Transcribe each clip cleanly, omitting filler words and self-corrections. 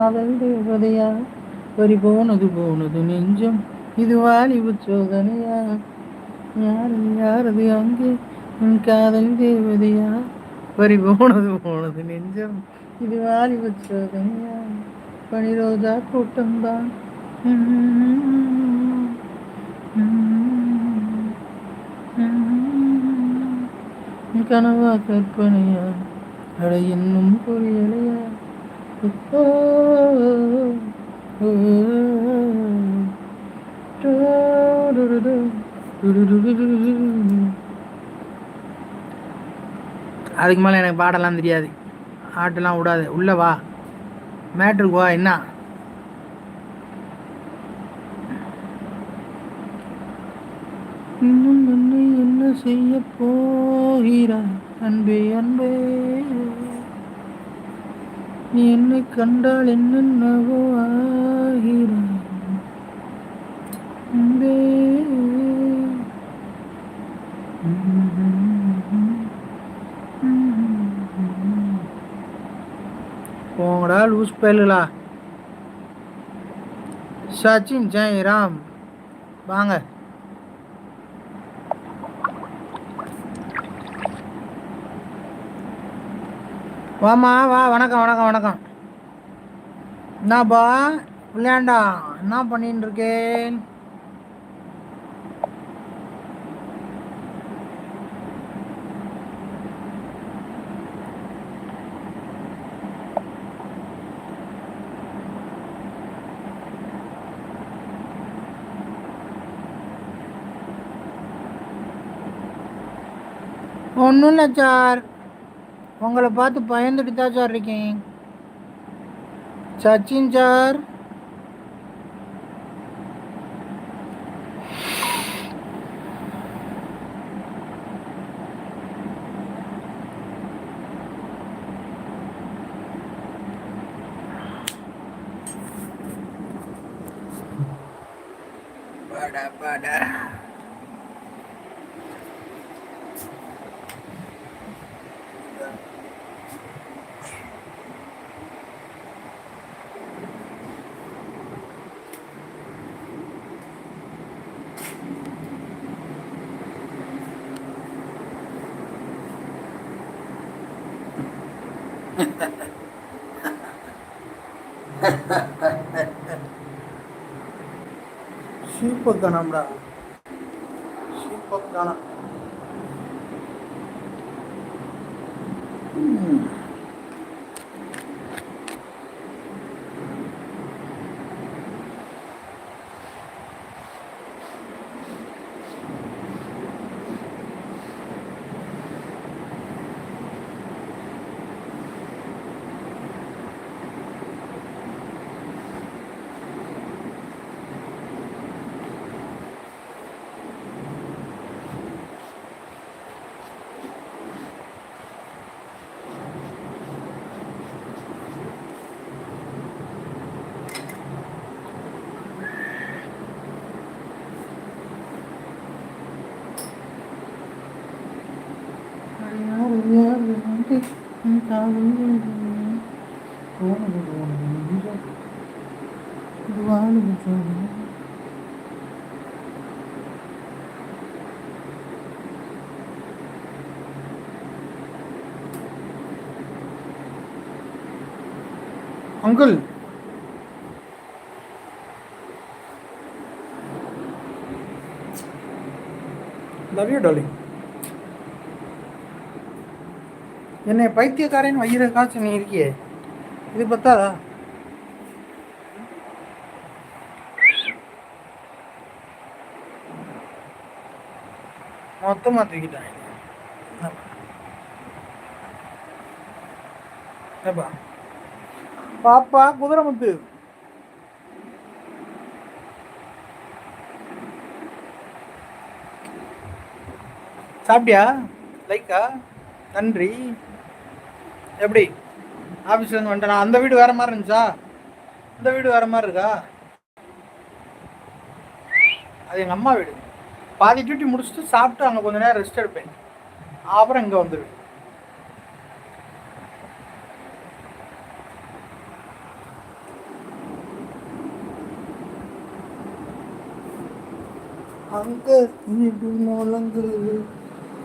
காதல் தேவதையா பறி போனது போனது நெஞ்சம் இது வாலிபு சோதனையா யாரது யாரது அங்கே என் காதல் தேவதையா பறி போனது போனது நெஞ்சம் இது வாலிபு சோதனையா பனி ரோஜா கூட்டம்தான் கனவா கற்பனையா அட இன்னும் புரியலையா அதுக்கு மேலே எனக்கு பாடலாம் தெரியாது, ஆட்டெல்லாம் விடாது. உள்ள வா, மேட்ருக்கு வா. என்ன இன்னும் என்னை என்ன செய்ய போகிறாய் அன்பே அன்பே, நீ என்னை கண்டால் என்னென்னவோ ஆகிறாய் அன்பே. போங்கடா லூஸ் பயலுகளா. சச்சின் ஜெயராம் வாங்க. வாமா வா. வணக்கம் வணக்கம் வணக்கம். என்னப்பா விளையாண்டா, என்ன பண்ணிட்டு இருக்கேன்? ஒன்றும் இல்லை சார், உங்களை பார்த்து பயந்துட்டு தான் சார் இருக்கேன். சச்சின் சார், பாடா பாடா. சீப்பக்கானம்டா, சீப்பக்கானம். Uncle love you darling. என்னை பைத்தியக்காரன் வயிறு காய்ச்சி நீ இருக்கியே, இது பத்தாதா? மொத்தமாக தூக்கிட்டாங்க. ஏப்பா பாப்பா குதிரைமுத்து, சாப்பிட்டியா? லைக்கா, நன்றி. எப்படி ஆஃபீஸ்லேருந்து வந்துட்டேன். அந்த வீடு வேறு மாதிரி இருந்துச்சா? இந்த வீடு வேறு மாதிரி இருக்கா? அது எங்கள் அம்மா வீடு. பாதி டியூட்டி முடிச்சுட்டு சாப்பிட்டு அங்கே கொஞ்சம் நேரம் ரெஸ்ட் எடுப்பேன், அப்புறம் இங்கே வந்துடுவேன். அங்க வீடு முழங்கு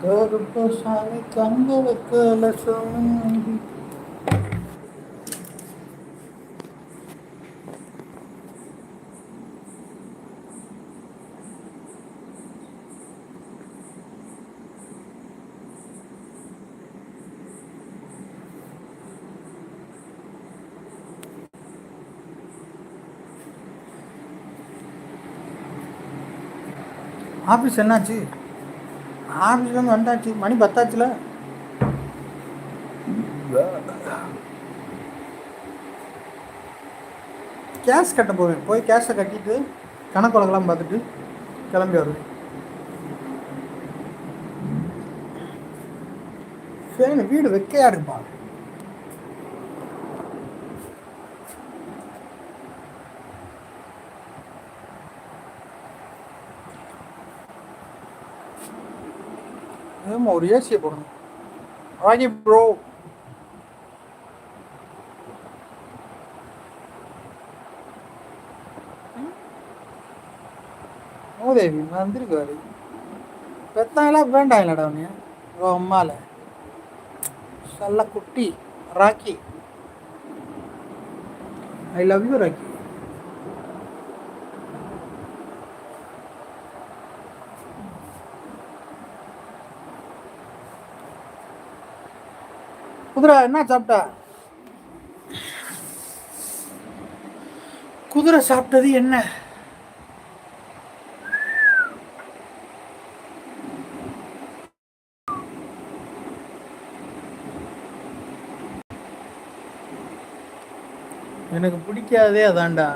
கருப்ப சாமி கங்க வைக்கல சாமி. ஆஃபீஸ் என்னாச்சு? ஆஃபீஸ்லேருந்து வந்தாச்சு, மணி 10 கேஷ் கட்ட போவேன். போய் கேஷை கட்டிட்டு கணக்கு வழக்கெல்லாம் பார்த்துட்டு கிளம்பி வருவேன். சரி, வீடு வெக்கையா இருக்குப்பா. ஏமா ஒரு ஏசியை போடணும். ராகி ப்ரோ, மூதேவி வந்திருக்காரு. பெத்தாங்களா வேண்டாங்களடா அவனைய அம்மால சல்ல குட்டி. Rocky, I love you Rocky. குதிரை என்ன சாப்பிட்டா? குதிரை சாப்பிட்டது என்ன? எனக்கு பிடிக்காதே அதான்டா.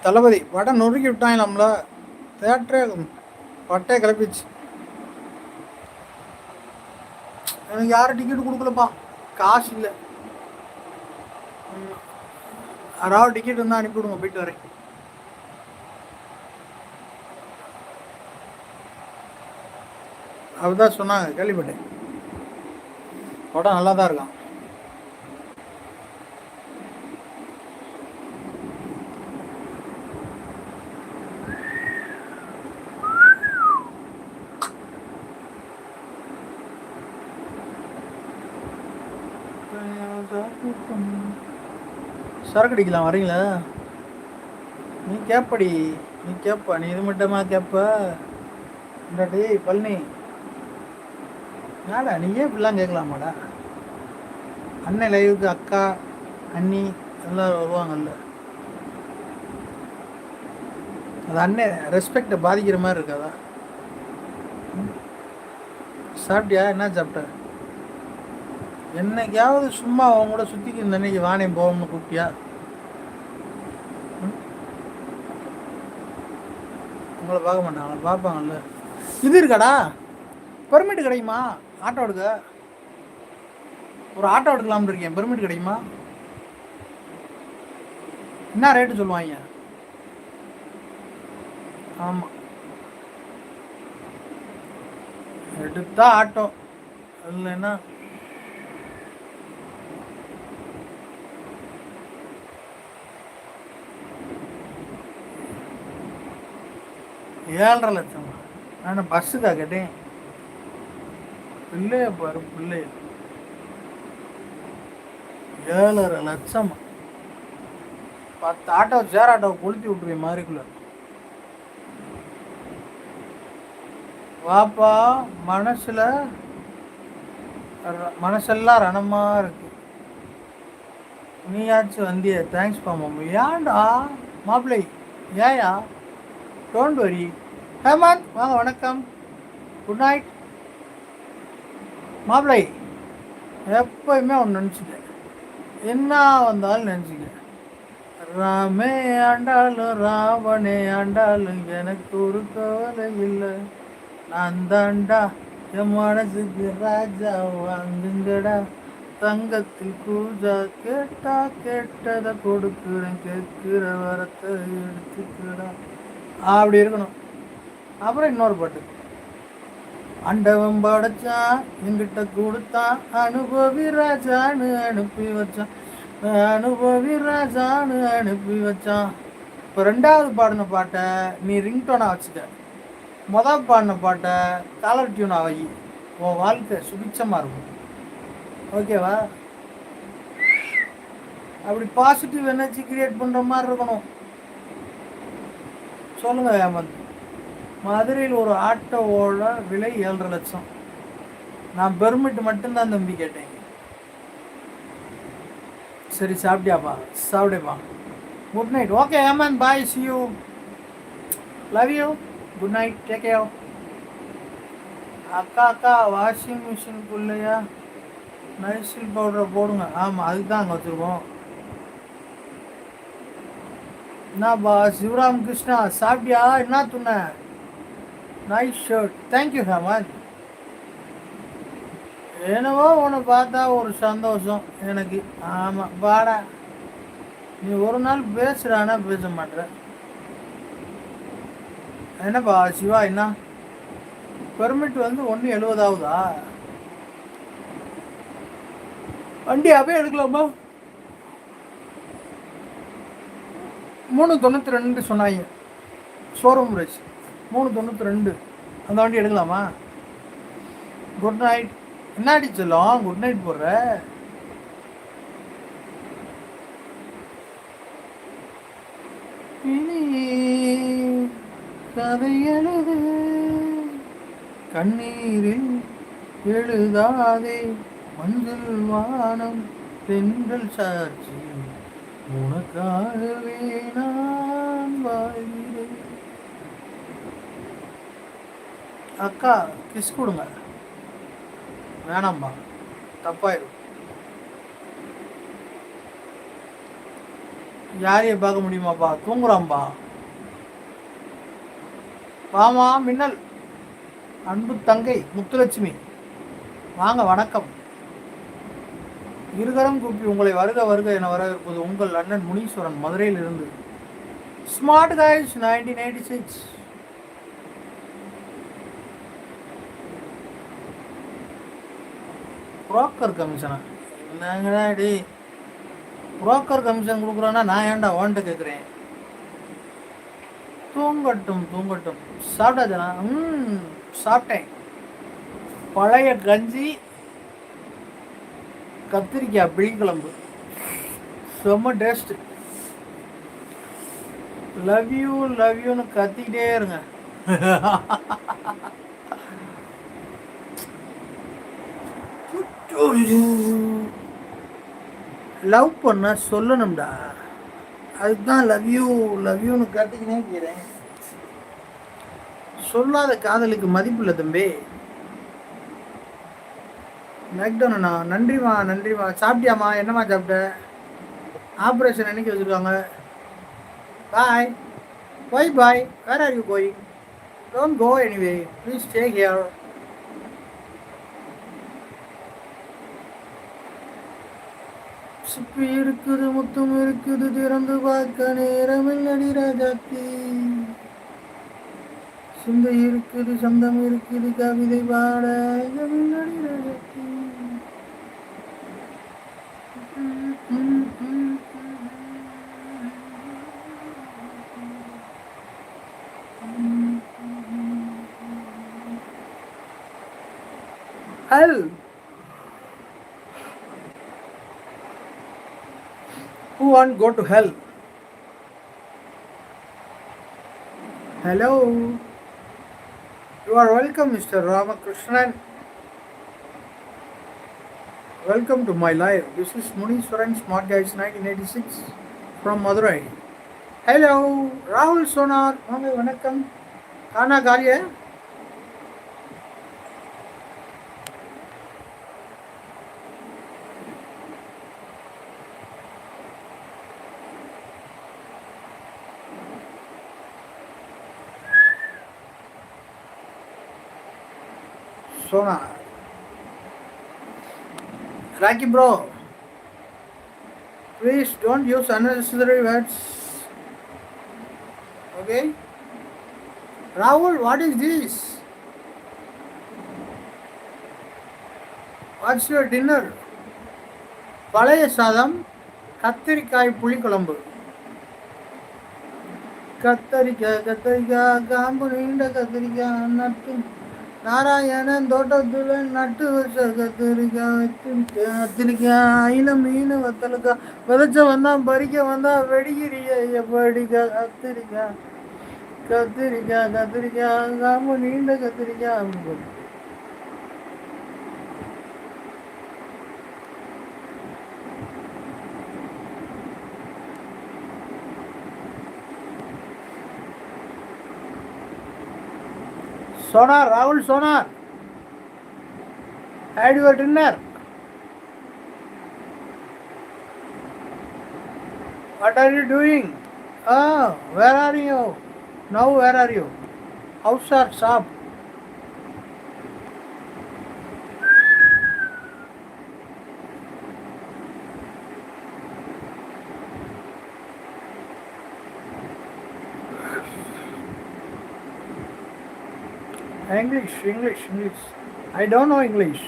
தளபதி படம் நொறுக்கி விட்டாங்களாம்ல, தேட்டரே பட்டையை கிளப்பிச்சு. எனக்கு யாரும் டிக்கெட் கொடுக்கலப்பா, காசு இல்லை. யாராவது டிக்கெட் இருந்தால் அனுப்பிவிடுங்க, போயிட்டு வரேன். அப்படிதான் சொன்னாங்க, கேள்விப்பட்டேன். படம் நல்லா தான் இருக்கான். சரக்கு அடிக்கலாம் வரீங்களா? நீ கேப்படி, நீ கேப்பா, நீ இது மட்டுமா கேப்ப? இந்தாட்டி பழனி நாடா, நீயே இப்படிலாம் கேட்கலாமாடா? அண்ணன் லைவுக்கு அக்கா அண்ணி எல்லோரும் வருவாங்கல்ல, அது அண்ணன் ரெஸ்பெக்டை பாதிக்கிற மாதிரி இருக்காதா? சாப்பிட்டியா? என்ன சாப்பிட்ட? என்னைக்காவது சும்மா அவங்க கூட சுற்றிக்கு இந்த அன்னைக்கு வானே போவோம்னு கூப்பிட்டியா? உங்களை பார்க்க மாட்டாங்களா? பார்ப்பாங்கல்ல. இது இருக்காடா, பெர்மிட் கிடைக்குமா ஆட்டோ எடுக்க? ஒரு ஆட்டோ எடுக்கலாம்னு இருக்கேன், பெர்மிட் கிடைக்குமா? என்ன ரேட்டு சொல்லுவாங்க? ஆமாம், எடுத்தா ஆட்டோ, இல்லைன்னா $7.5 லட்சம். நான் பஸ்ஸுக்கா கேட்டேன். பிள்ளைய பாரு, பிள்ளைய 7.5 லட்சம். 10 ஆட்டோ சேர் ஆட்டோவை கொளுத்தி விட்டுருவேன் மாதிரிக்குள்ள. வாப்பா, மனசெல்லாம் ரணமா இருக்கு. நீயாச்சும் வந்திய, தேங்க்ஸ் பா மாமா. ஏன்டா மாப்பிள்ளை, ஏயா? Don't worry. ஹேமந்த் வாங்க, வணக்கம், குட் நைட். மாப்பிள்ளை எப்பயுமே ஒன்று நினச்சிக்க, என்ன வந்தாலும் நினச்சிக்க, ராமே ஆண்டாலும் ராவணே ஆண்டாலும் எனக்கு ஒரு கவலை இல்லை. நான் தாண்டா என் மனசுக்கு ராஜா வாங்குங்கடா, தங்கத்தில் பூஜா கேட்டா கேட்டதை கொடுக்குறேன், கேட்கிற வரத்தை எடுத்துக்கடா. அப்படி இருக்கணும். அப்புறம் இன்னொரு பாட்டு, அண்டவன் படைச்சான் எங்கிட்ட கொடுத்தான், அனுபவி ராஜான்னு அனுப்பி வச்சான், அனுபவி ராஜான்னு அனுப்பி வச்சான். இப்போ ரெண்டாவது பாடின பாட்டை நீ ரிங்டோனா வச்சுக்க, மொதல் பாடின பாட்டை காலர் டியூனா வை, உன் வாழ்க்கை சுபிச்சமாக இருக்கும். ஓகேவா? அப்படி பாசிட்டிவ் எனர்ஜி கிரியேட் பண்ணுற மாதிரி இருக்கணும். சொல்லுங்க ஹேமந்த். மதுரையில் ஒரு ஆட்டோவோட விலை 7.5 லட்சம். நான் பெர்மிட் மட்டும்தான் தம்பி கேட்டேன். சரி சாப்பிட்டியாப்பா? சாப்பிடேப்பா. Good night. Okay Hemanth, bye, see you, love you, good night, take care. அக்கா வாஷிங் மிஷினுக்குள்ளையா நைசில் பவுடரை போடுங்க. ஆமாம், அதுக்கு தான் அங்கே வச்சுருக்கோம். என்னப்பா சிவராம் கிருஷ்ணா, சாப்பிட்டியா? என்ன துண்ண? Nice shirt, thank you Hemanth. என்னவோ உன்னை பார்த்தா ஒரு சந்தோஷம் எனக்கு. ஆமாம் பாடா, நீ ஒரு நாள் பேசுகிறானா பேச மாட்டேற. என்னப்பா சிவா, என்ன பெர்மிட் வந்து 1.70 ஆகுதா? வண்டி அப்படியே எடுக்கலாமா? 392 சொன்னாங்க ஷோரூம் ரைஸ். 392 அந்த வண்டி எடுக்கலாமா? Good night. என்னாடி சொல்லும் குட் நைட் போடுற? கதை எழுது கண்ணீரில் எழுதாதே, மஞ்சள் வானம் பெண்கள் சாட்சி, உனக்காகவே நான் வாழ்கிறேன். அக்கா கிஸ் கொடுங்க. வேணாம்பா, தப்பாயிடும். யாரைய பார்க்க முடியுமாப்பா? தூங்குறாம்பா. வாமா மின்னல், அன்பு தங்கை முத்துலட்சுமி, வாங்க, வணக்கம். இருகரம் கூப்பி உங்களை வருக வருக என வரவேற்பது உங்கள் அண்ணன் முனீஸ்வரன், மதுரையில் இருந்து. Smart guys 1986. புரோக்கர் கமிஷனா? என்னங்கடா டி, புரோக்கர் கமிஷன் கொடுக்குறோன்னா நான் ஏன்டா ஓன்ட்டு கேட்குறேன்? தூங்கட்டும் தூங்கட்டும். சாப்பிட்டாச்சா? சாப்பிட்டேன். பழைய கஞ்சி, கத்திரிக்காய் பிழிக்குழம்பு, செம்ம டேஸ்ட். லவ் யூ லவ் யூன்னு கத்திக்கிட்டே இருங்க. லவ் பண்ண சொல்லணும்டா, அதுதான் லவ் யூ லவ் யூன்னு கத்திக்கினே இருக்கிறேன். சொல்லாத காதலுக்கு மதிப்பு இல்லை தம்பி. மேக்டோனா, நன்றிமா நன்றிமா. சாப்பிட்டியாம்மா? என்னம்மா சாப்பிட்ட? ஆப்ரேஷன் என்னைக்கு வச்சுருக்காங்க? Bye bye bye. Where are you going? Don't go anyway, please stay here. சிப்பி இருக்குது, முத்தம் இருக்குது, திறந்து பார்க்க நேரமில்லடி ராஜாத்தி. சிந்தை இருக்குது, சந்தம் இருக்குது, கவிதை பாட மில்லடி Rajathi. Hell, who want go to hell? Hello, you are welcome, Mr. Ramakrishnan. Welcome to my live. This is Muniswaran Smart Guys 1986 from Madurai. Hello, Rahul Sonar. வாங்க, வணக்கம். கானா காலியா? Sona. Rakhi bro, please don't use unnecessary words. Okay? Rahul, what is this? What's your dinner? பழைய சாதம், கத்திரிக்காய் புளிக்குழம்பு. கத்தரிக்காய் காம்பு நீண்ட கத்திரிக்காய் நட்டு நாராயணன் தோட்டத்துல நட்டு வச்ச கத்திரிக்காய் கத்திரிக்காய் மீன் வத்தலுக்காய் விதைச்ச வந்தா பறிக்க வந்தா வெடிக்கிறிய எப்படிக்கா கத்திரிக்காய் கத்திரிக்காய் காம்பு நீண்ட கத்திரிக்காய் அப்படின்னு. Sonar, Rahul Sonar, had your dinner? What are you doing? Ah, where are you? Now where are you? House or shop? English. I don't know English.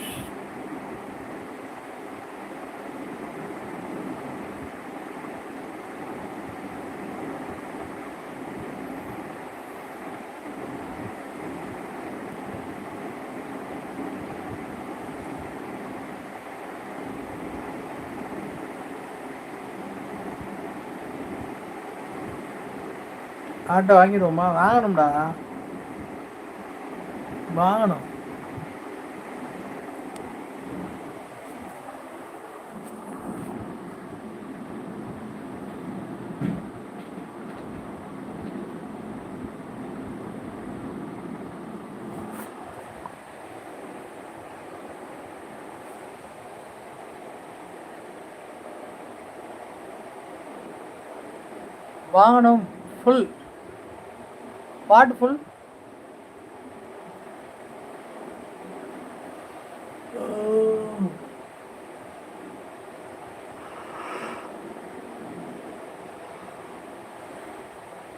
Auto வாங்கிடுவோமா? வாங்கணும்டா, வாங்கணும். வாங்கணும். ஃபுல் பாட்டு ஃபுல்.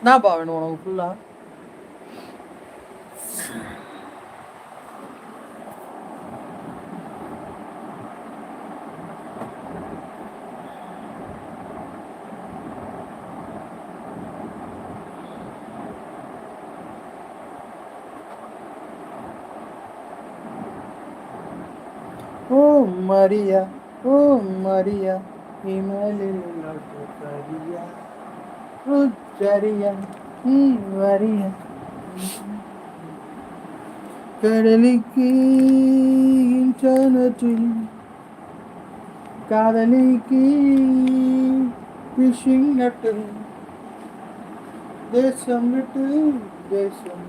என்னப்பா வேணும் உனக்கு ஃபுல்லா? ஓ மரியா இமலில் நடுக்கரியா ருச்சரியா நீ வரியா கடலிக்கு இன்டர்நெட்டில் காதலிக்கு ஃபிஷிங் நட்டில் தேசம் விட்டு தேசம்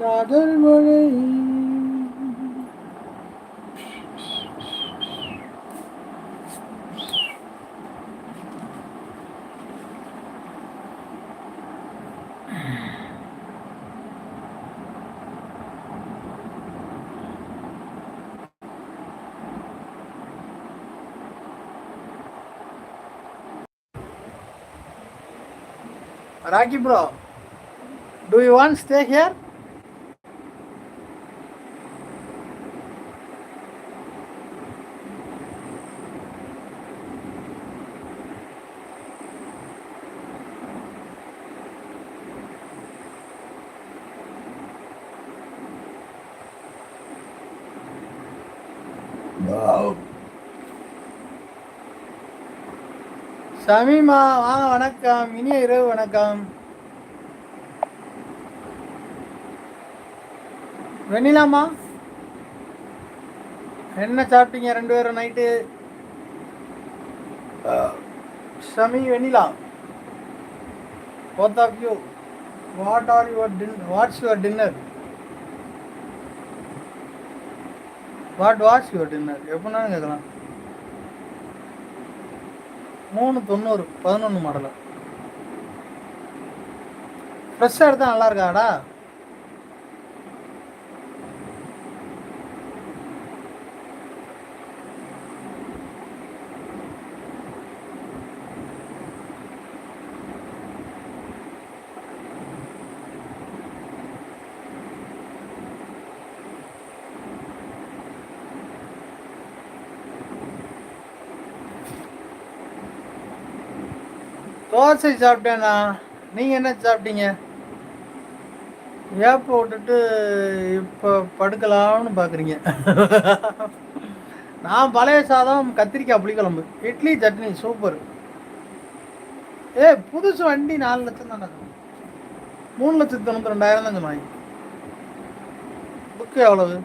காதல் மழை. Rocky bro, do you want to stay here? Wow. Shamima வாங்க, வணக்கம், இனிய இரவு வணக்கம். வெண்ணிலாமா என்ன சாப்பிட்டீங்க ரெண்டு பேரும் night? Sami, Vennila, both of you, what's your dinner? What was your dinner? எப்போனாலும் கேட்கலாம். 390 11 மாடலா ஃப்ரெஷ்ஷாக எடுத்தால் நல்லா இருக்காடா? தோசை சாப்பிட்டேண்ணா. நீங்கள் என்ன சாப்பிட்டீங்க? ஏப்ப விட்டுட்டு இப்போ படுக்கலாம்னு பார்க்குறீங்க. நான் பழைய சாதம், கத்திரிக்காய் புளிக்குழம்பு, இட்லி சட்னி சூப்பர். புதுசு வண்டி 4 லட்சம் தானே. 3,92,000 தான் சொன்னாங்க. புக்கு எவ்வளவு?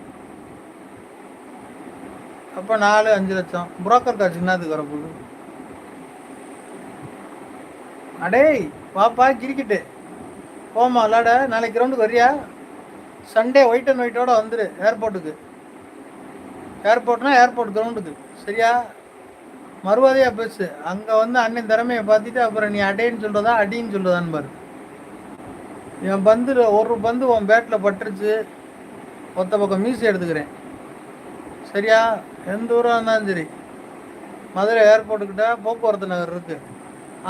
அப்போ 4-5 லட்சம். புரோக்கர் காசு என்னதுக்கு வரப்போகுது? அடே பாப்பா கிரிக்கெட்டு போமா விளாட. நாளைக்கு கிரவுண்டுக்கு வரியா? சண்டே ஒயிட் அண்ட் ஒயிட்டோட வந்துடு ஏர்போர்ட்டுக்கு. ஏர்போர்ட்னா ஏர்போர்ட் கிரவுண்டுக்கு, சரியா? மறுவாதையாக பேசு. அங்கே வந்து அண்ணன் திறமையை பார்த்துட்டு அப்புறம் நீ அடேன்னு சொல்கிறதா அடின்னு சொல்கிறதான்னு பாரு. என் பந்து ஒரு பந்து உன் பேட்டில் பட்டுருச்சு, ஒத்த பக்கம் மீசி எடுத்துக்கிறேன், சரியா? எந்த ஊராக இருந்தாலும் சரி. மதுரை ஏர்போர்ட்டுக்கிட்ட போக்குவரத்து நகர் இருக்குது,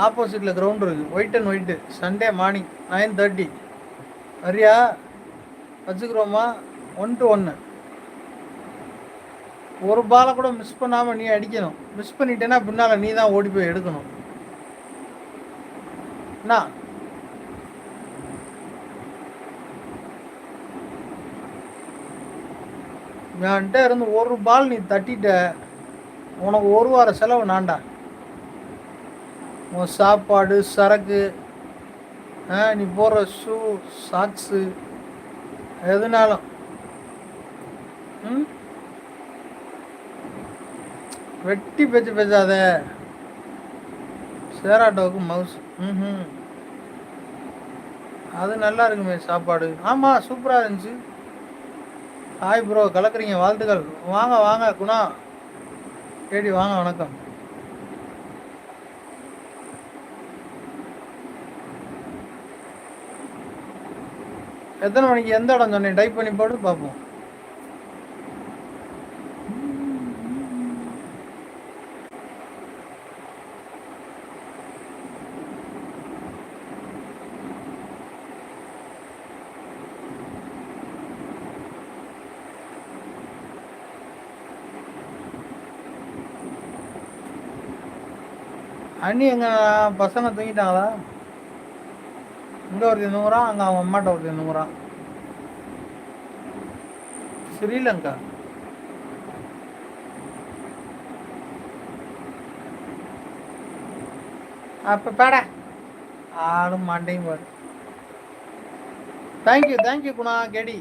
ஆப்போசிட்டில் கிரவுண்டு இருக்குது, white and white. Sunday morning 9:30. வரியா? வச்சுக்கிறோமா? 1-1. ஒரு பாலை கூட மிஸ் பண்ணாமல் நீ அடிக்கணும். மிஸ் பண்ணிட்டேன்னா பின்னால் நீ தான் ஓடி போய் எடுக்கணும். என்ன என்கிட்ட இருந்து ஒரு பால் நீ தட்டிட்ட, உனக்கு ஒரு வார செலவு நான்டா. உன் சாப்பாடு, சரக்கு, நீ போடுற ஷூ, சாக்ஸு, எதுனாலும். வெட்டி பேச்சு பேசாத. சேராட்டோவுக்கு மவுஸ். அது நல்லா இருக்குமே சாப்பாடு. ஆமாம், சூப்பராக இருந்துச்சு. ஹாய் ப்ரோ, கலக்குறீங்க, வாழ்த்துக்கள். வாங்க வாங்க குணா கேடி, வாங்க, வணக்கம். எத்தனை மணிக்கு எந்த இடம் சொன்னேன்? டைப் பண்ணி போட்டு பார்ப்போம். அண்ணி எங்க பசங்க தூங்கிட்டாங்களா? இங்கே ஒருத்தர் தூங்குறான், அங்கே அவன் அம்மாட்ட ஒருத்தர் தூங்குறான். ஸ்ரீலங்கா. அப்போ பேட ஆளும் மாண்டையும் பாரு. தேங்க்யூ குணா கேடி.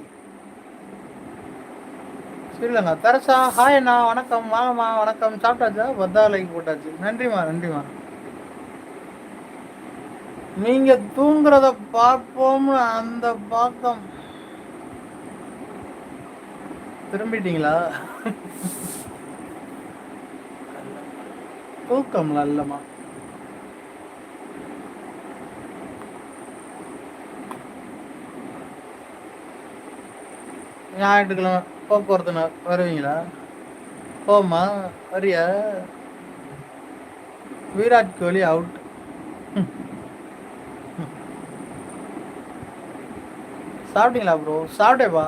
ஸ்ரீலங்கா. தரசா ஹாய் அண்ணா, வணக்கம், வாங்கம்மா, வணக்கம். சாப்பிட்டாச்சா? 10 லைக் போட்டாச்சு. நன்றிம்மா. நீங்க தூங்குறத பார்ப்போம். அந்த பாக்கம் திரும்பிட்டீங்களா? தூக்கம் நல்லமா. ஞாயிற்றுக்கிழமை போக்குவரத்து வருவீங்களா? போமா, வரியா? விராட் கோலி அவுட். சாப்பிட்டீங்களா ப்ரோ? சாப்பிட்டேப்பா.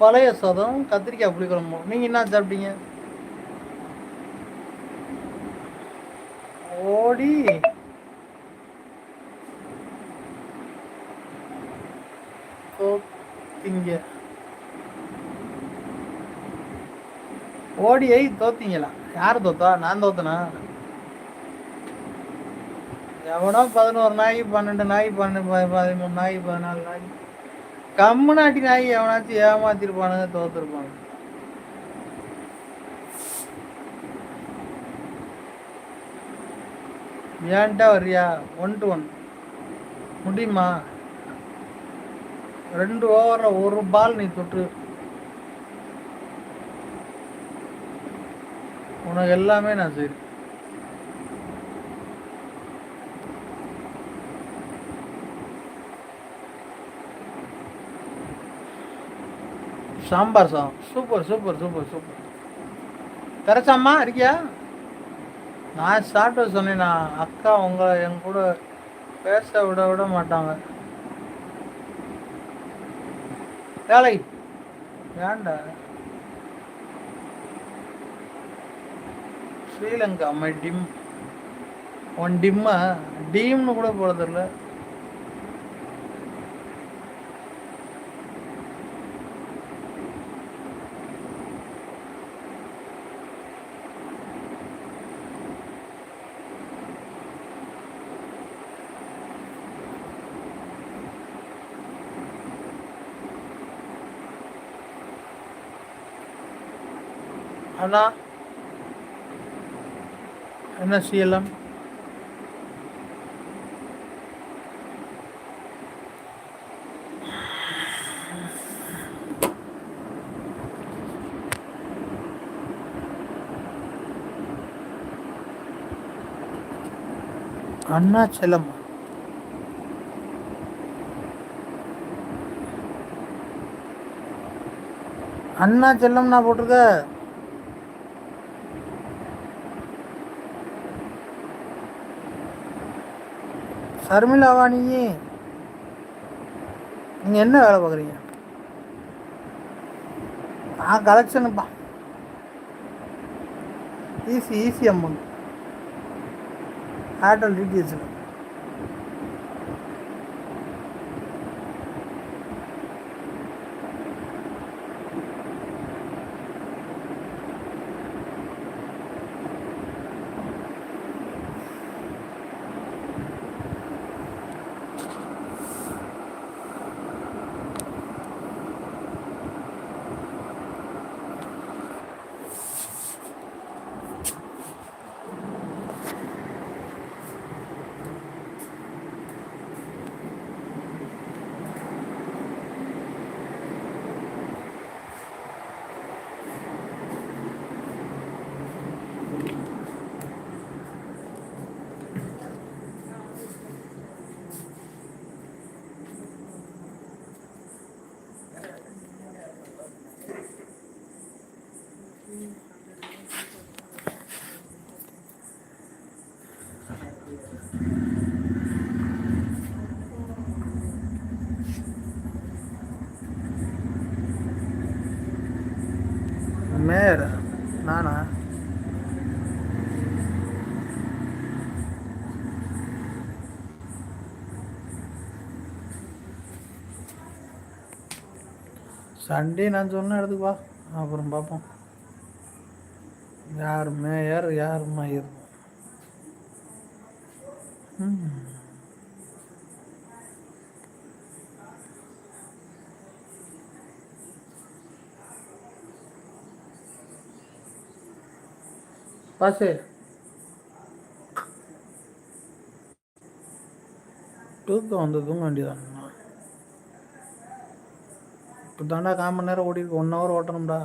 பழைய சாதம், கத்திரிக்காய் புளிக்குழம்பு. நீங்கள் என்ன சாப்பிட்டீங்க? ஓடி தோத்தீங்க. ஓடியை தோத்தீங்களா? யார் தோத்தா? நான் தோத்தனா? எவனோ 11 நாய், 12 நாய், 13 நாய், 14 நாய், கம்முனாட்டி நாய் எவனாச்சும் ஏமாத்திருப்பானுங்க, தோத்துருப்பாங்க. ஏன்ட்டா வர்றியா? 1-1 முடியுமா? 2 ஓவரில் ஒரு பால் நீ தொட்டு, உனக்கு எல்லாமே நான் செய்றேன். சாம்பார் சாதம் சூப்பர். தரசாம்மா இருக்கியா? நான் சாப்பிட்டு சொன்னேன்னா அக்கா உங்களை என் கூட பேச விட மாட்டாங்க. வேலை ஏண்டா? Sri Lanka my team. ஒன் டிம்மா டீம்னு கூட போட தெரில. அண்ணா என்ன சிஎல்எம் அண்ணாச்சலம் அண்ணாச்சலம் நான் போட்டிருக்க. சர்மிளாவா நீங்கள் என்ன வேலை பார்க்குறீங்க? கலெக்ஷனுப்பா ஈஸி அமௌண்ட் ஏர்டெல் டிடிஹெச்சில். மேயர் நானா? சண்டே நான் சொன்ன இடத்துக்கு வா, அப்புறம் பார்ப்போம் யார் மேயர் யார் மயிர். பாசு தூக்கம் வந்து தூங்க வேண்டியதான். இப்போ தாண்டா 1/4 மணி நேரம் ஓடிருக்கு, 1 ஹவர் ஓட்டணும்டா.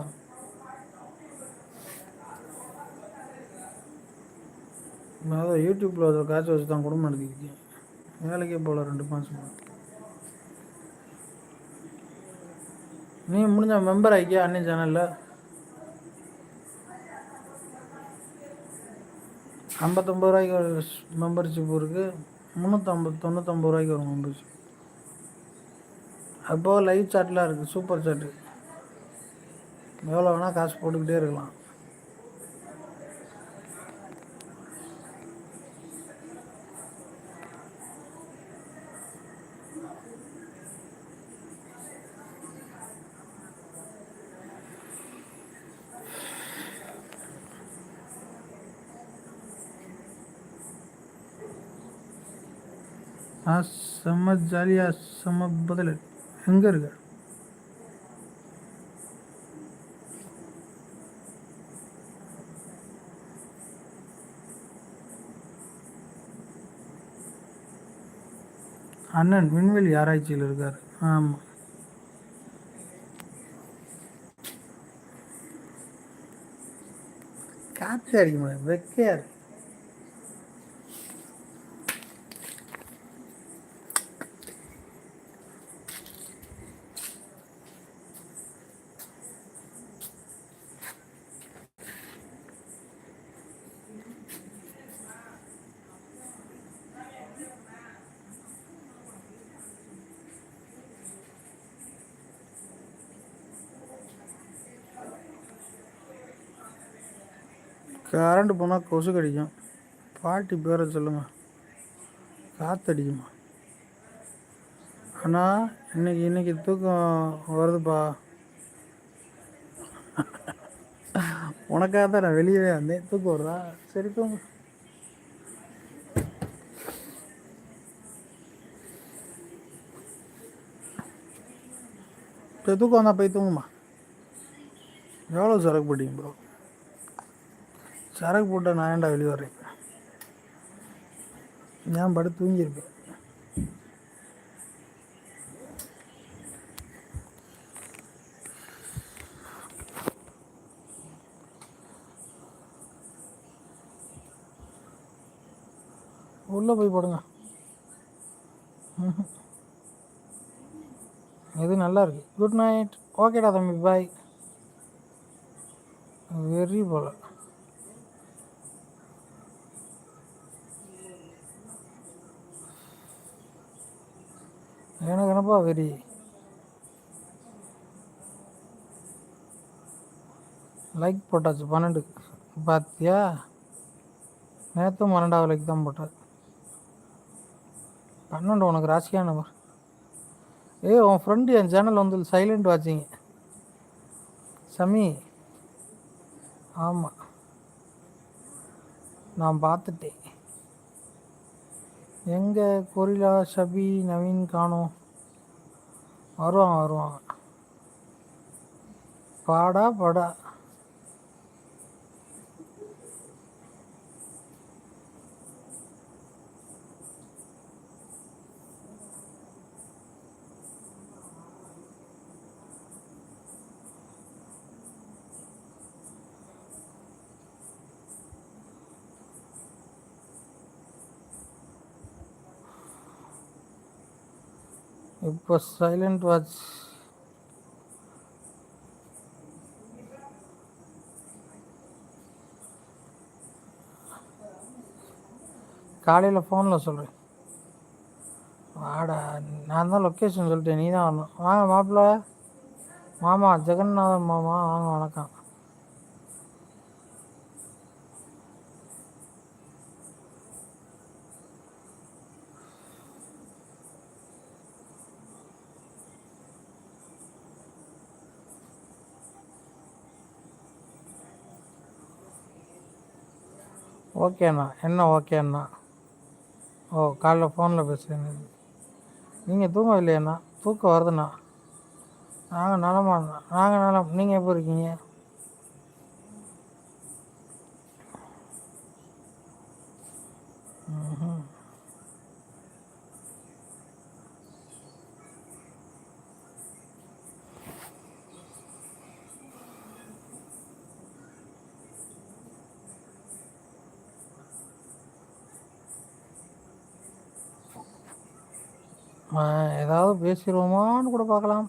அதான் யூடியூப்பில் அதை காய்ச்சி வச்சு தான் குடும்பம் நடத்திக்கிச்சு. வேலைக்கே போகல 2 மாதம். நீ முடிஞ்ச மெம்பர் ஆகியா அண்ணன் சேனலில்? 59 ரூபாய்க்கு ஒரு மெம்பர்ஷிப் இருக்குது, 399 ரூபாய்க்கு ஒரு மெம்பர்ஷிப். அப்போ லைவ் சாட்லாம் இருக்குது, சூப்பர் சாட்டு. எவ்வளோ வேணால் காசு போட்டுக்கிட்டே இருக்கலாம். செம்ம ஜாலியாக செம்ம பதில். எங்கே இருக்க? அண்ணன் விண்வெளி ஆராய்ச்சியில் இருக்கார். ஆமாம், காற்று அடிக்க முடியாது, வெக்கையார். கரண்ட் போனால் கொசு கடிக்கும், பாட்டி பேரை சொல்லுங்க. காத்தடிக்குமா அண்ணா? இன்னைக்கு தூக்கம் வருதுப்பா. உனக்காக தான் நான் வெளியவே வந்தேன். தூக்கம் வருதா? சரி தூங்க. தூக்கம் வந்தா போய் தூங்குமா. எவ்வளோ சரக்கு போட்டீங்க ப்ரோ? சரக்கு போட்டால் நான் ஏன்டா வெளியே வர்றேன்? நான் படுத்து தூங்கியிருப்பேன். உள்ளே போய் போடுங்க. இது நல்லா இருக்கு. Good night. ஓகேடா தம்பி, பாய். வெறி போல. எனக்கு என்னப்பா வெறி? லைக் போட்டாச்சு 12. பார்த்தியா? நேற்றும் 12வது லைக் தான் போட்டார். 12 உனக்கு ராசியான நம்பர். உன் ஃப்ரெண்டு என் சேனல் வந்து சைலண்ட் வாட்சிங்க. சமி, ஆமாம் நான் பார்த்துட்டேன். எங்கே கொரிலா ஷபி நவீன் காணோம்? வருவாங்க. பாடா. இப்போ சைலண்ட் வாட்ச். காலையில் ஃபோனில் சொல்கிறேன். வாடா, நான் தான் லொக்கேஷன் சொல்லிட்டேன், நீ தான் வரணும். வாங்க மாப்பிள்ள, மாமா ஜெகநாதன் மாமா, வாங்க, வணக்கம். ஓகேண்ணா. என்ன ஓகேண்ணா? காலைல ஃபோனில் பேசுகிறேன். நீங்கள் தூங்க இல்லையாண்ணா? தூக்கம் வருதுண்ணா. நாங்கள் நலம். நீங்கள் எப்போ இருக்கீங்க? ஏதாவது பேசிடுவோமான்னு கூட பார்க்கலாம்.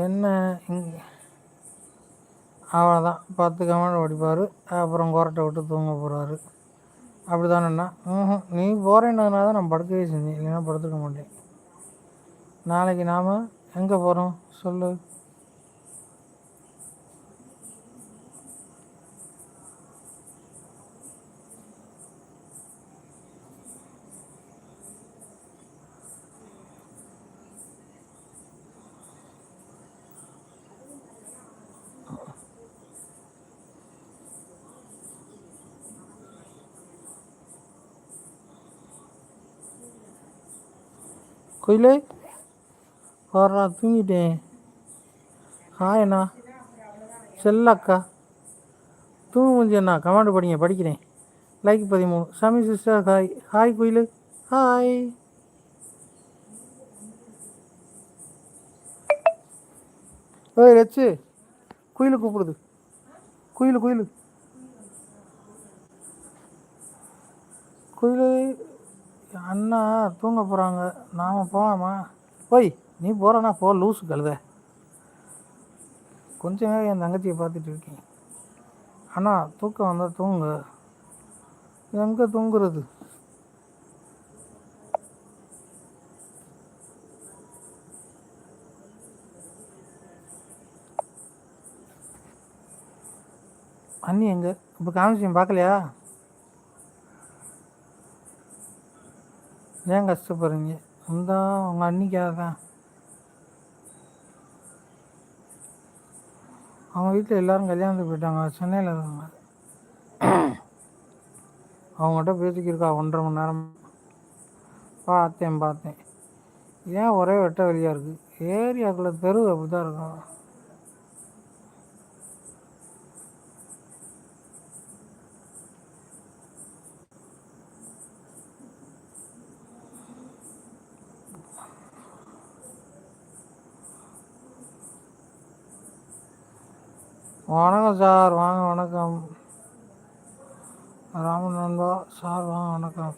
என்ன இங்கே அவ்வளோதான். 10 கமெண்ட் படிப்பார், அப்புறம் கொரட்டை விட்டு தூங்க போகிறாரு. அப்படி தானேண்ணா? நீ போகிறேன்னதுனால தான் நான் படுக்கவே செஞ்சேன், இல்லைன்னா படுத்துக்க மாட்டேன். நாளைக்கு நாம் எங்கே போகிறோம் சொல்லு? கோயிலே வர்றா, தூங்கிட்டேன். ஹாய் அண்ணா, செல்லக்கா. தூங்கு முடிஞ்சு அண்ணா, கமெண்ட் படிக்கிறேன். லைக் 13. சாமி sister hi. Hi Kuyilu, hi. Rachu, Kuyilu கூப்பிடுது. குயிலு அண்ணா தூங்க போகிறாங்க, நாம் போகலாமா? போய் நீ போகிறனா போ, லூஸு கழுத. கொஞ்ச நேரம் என் தங்கச்சியை பார்த்துட்டு இருக்கேன். அண்ணா தூக்கம் வந்தால் தூங்கு. எங்கே தூங்குறது? அண்ணி எங்கே இப்போ காமிச்சியம் பார்க்கலையா? ஏன் கஷ்டப்படுறீங்க? இந்த உங்கள் அன்னிக்காக தான். அவங்க வீட்டில் எல்லோரும் கல்யாணத்துக்கு போயிட்டாங்க, சென்னையில் இருக்காங்க. அவங்ககிட்ட பேசிக்கிருக்கா 1.5 மணி நேரம். பார்த்தேன். ஏன் ஒரே வெட்ட வெளியாக இருக்குது? ஏரியாக்குள்ளே தெரு அப்படி தான் இருக்கும். வணக்கம் சார், வாங்க. வணக்கம் ராமன் நண்பா சார், வாங்க. வணக்கம்.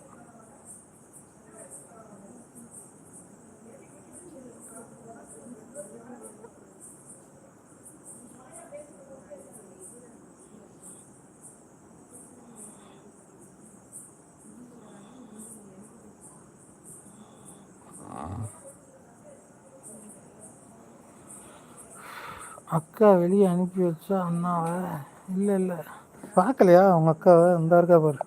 அக்கா வெளியே அனுப்பி வச்சா அண்ணாவை? இல்லை பார்க்கலையா அவங்க அக்காவை? இந்த இருக்கா பாரு.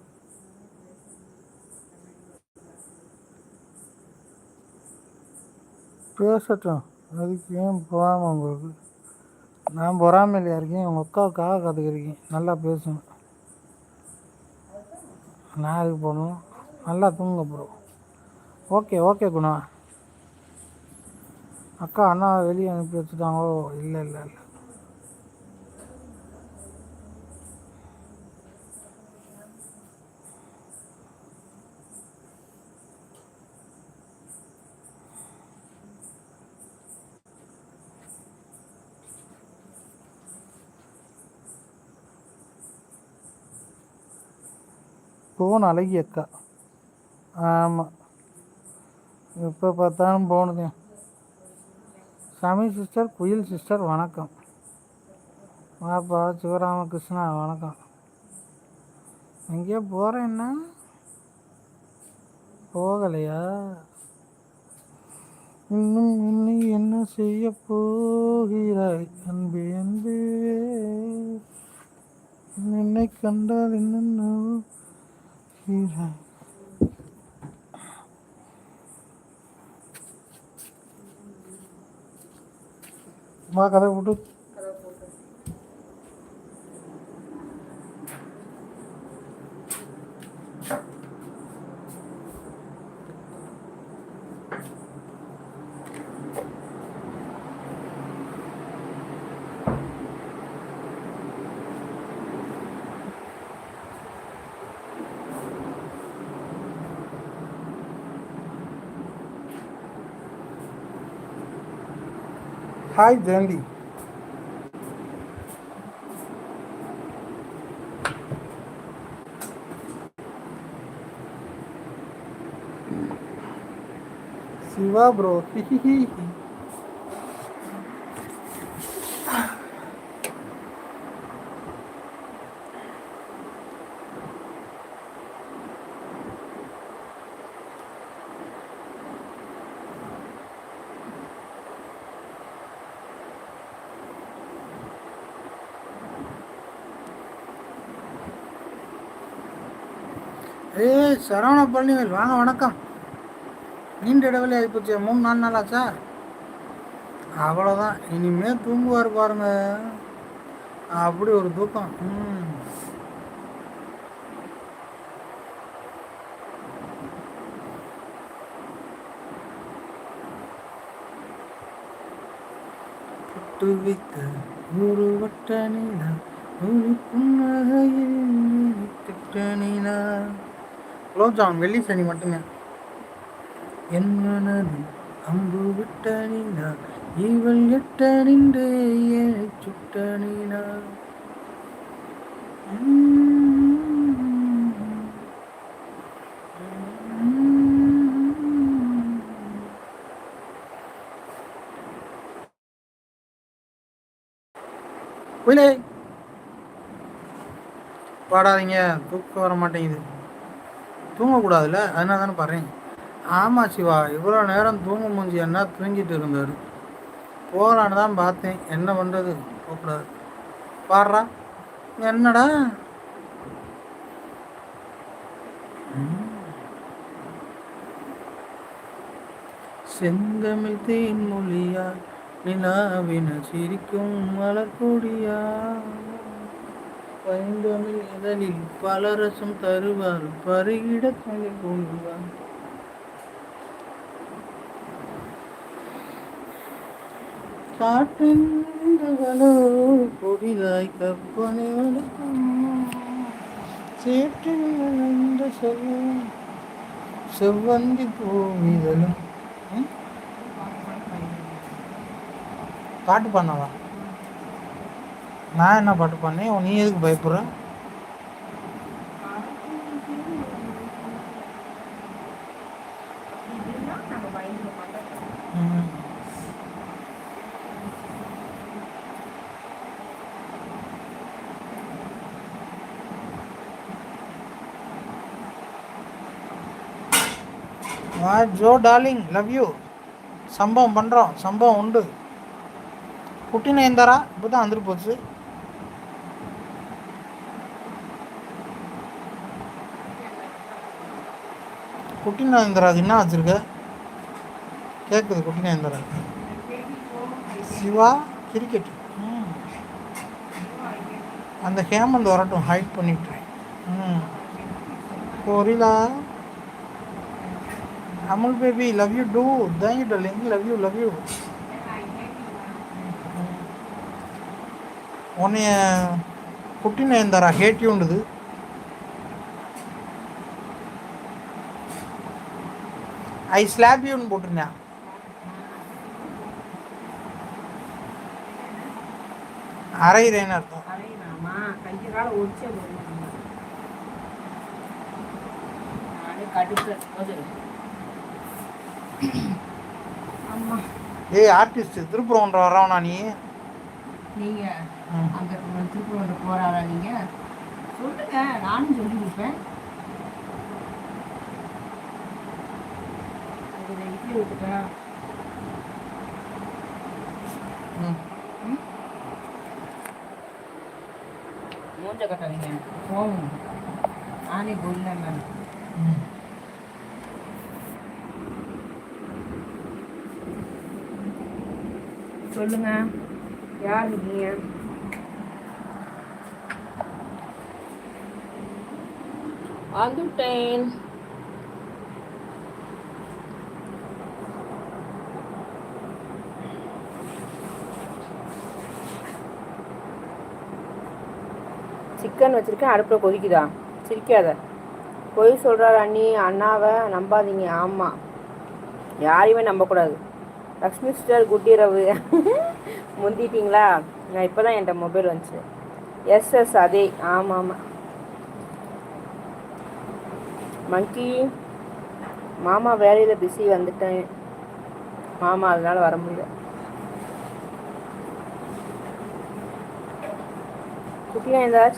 பேசட்டும், அதுக்கு ஏன் போகாமல் உங்களுக்கு? நான் பொறாமையிலையா இருக்கேன்? உங்கள் அக்காவுக்காக கற்றுக்கிருக்கேன். நல்லா பேசணும். நான் அதுக்கு போகணும். நல்லா தூங்க ப்ரோ. ஓகே குணா. அக்கா அண்ணாவை வெளியே அனுப்பி வச்சுட்டாங்களோ? இல்லை. போன அழகி அக்கா. ஆமாம், எப்போ பார்த்தாலும் போனது. சாமி சிஸ்டர், குயில் சிஸ்டர் வணக்கம். வாப்பா சிவராமகிருஷ்ணா வணக்கம். எங்கேயோ போகிறேன்னா போகலையா? இன்னும் இன்னி என்ன செய்ய போகிறாய் அன்பே? என்னை கண்டால் என்ன கதை போட்டு ஹாய் ஜெயந்தி. சிவா ப்ரோ. சரவண பழனிவேல் வாங்க. வணக்கம். நீண்ட இடைவெளி ஆகிப்போச்சு, 3-4 நாள் ஆச்சா? அவ்வளோதான், இனிமேல் தூங்குவார் பாருங்க. அப்படி ஒரு தூக்கம். புட்டு வைத்த ஒரு வட்ட நீலா, குலோப்ஜாம் வெள்ளி சனி மட்டுமே. என் மனது அம்பு விட்ட நீலா, இவள் எட்ட நின்று ஏழை சுட்ட நீலா. உயிலே பாடாதீங்க, தூக்கம் வர மாட்டேங்குது. தூங்கக்கூடாதுல்ல, அதனால தானே பாடுறேன். ஆமாம் சிவா, இவ்வளோ நேரம் தூங்க மூஞ்சி என்ன தூங்கிட்டு இருந்தார். போகலான்னு தான் பார்த்தேன், என்ன பண்ணுறது, போகக்கூடாது. பாடுறா என்னடா செந்தமிழ் தேன் மொழியா நிலாவின சிரிக்கும் மலர்கொடியா பைந்தமிழ் இதழில் பலரசம் தருவார் பருகிட தங்கி கொண்டுவார். காட்டுகளோ பொடிதாய் கற்பனை வளர்க்கும் சேற்றில் சொல்லும் செவ்வந்தி பூவிதழும். பாட்டு பண்ணவா? நான் என்ன பாட்டு பண்ணேன்? நீ எதுக்கு பயப்படுற? Joe darling, love you. சம்பவம் பண்ணுறோம், சம்பவம் உண்டு. குட்டி நயன்தாரா இப்போ தான் வந்துட்டு போச்சு. குட்டி நயன்தாரா அது என்ன வச்சுருக்க? கேட்குது குட்டி நயன்தாரா. சிவா கிரிக்கெட். அந்த ஹேமந்த் வரட்டும், ஹைட் பண்ணிட்டு. Gorilla Amul baby, love you too. Thank you darling, love you love you. உன்னைய குட்டி நயன்தாரா ஹேட்டியுண்டுது. ஐ ஸ்லாப் யூன்னு போட்டிருந்தேன். அரைகிறேன்னு அர்த்தம். ஏய் ஆர்டிஸ்ட், திருப்பூரம் ஒன்று வரவனா நீ? நீங்க அங்க திருப்பூர் போறாரா? நீங்க சொல்லுங்க, நானும் சொல்லி கொடுப்பேன். இட்லி விட்டுட்டேன். மூஞ்ச கட்டாதீங்க, போகும். நானே போடல மேம். சொல்லுங்க, யார் இருக்கீங்க? வந்துட்டேன். சிக்கன் வச்சுருக்கேன், அடுப்பில் கொதிக்குதா? சிரிக்காத. பொய் சொல்கிறார் அண்ணி, அண்ணாவை நம்பாதீங்க. ஆமாம், யாரையுமே நம்பக்கூடாது. லக்ஷ்மி சிஸ்டர் குட் இரவு. முந்திட்டீங்களா? நான் இப்போ தான் என்கிட்ட மொபைல் வந்துச்சு. எஸ் அதே. ஆமாம் ஆமாம். மங்கி மாமா வேலையில் பிஸி, வந்துட்டேன் மாமா, அதனால் வர முடியல. குட்டியாக இருந்தால்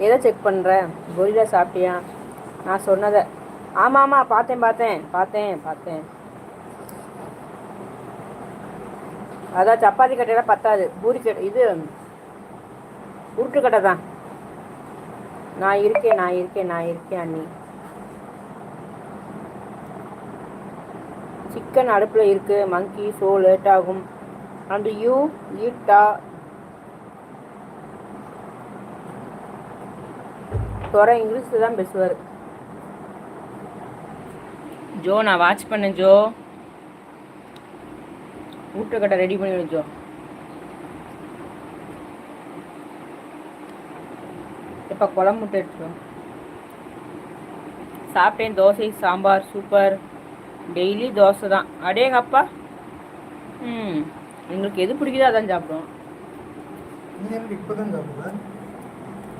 எதை செக் பண்ணுற? கொரில்லா சாப்பிட்டியா? நான் சொன்னதை. ஆமாம் ஆமாம், பார்த்தேன். அதான் சப்பாத்தி கட்டையெல்லாம் பத்தாது, பூரி கட்டை, இது உருட்டு கட்டை தான். நான் இருக்கேன் அண்ணி. சிக்கன் அடுப்பில் இருக்குது மங்கி, ஸோ லேட் ஆகும். அண்ட் யூ ஈட்டா துறை இங்கிலீஷில் தான் பேசுவார். ஜோ நான் வாட்ச் பண்ணேன். ஜோ ஊட்டக்கட்டை ரெடி பண்ணி ஜோ. இப்போ குழம்பு முட்டை எடுத்துக்கோ. சாப்பிட்டேன், தோசை சாம்பார் சூப்பர். டெய்லி தோசை தான். அடேங்கப்பா. எங்களுக்கு எது பிடிக்குதோ அதான் சாப்பிடுவோம்.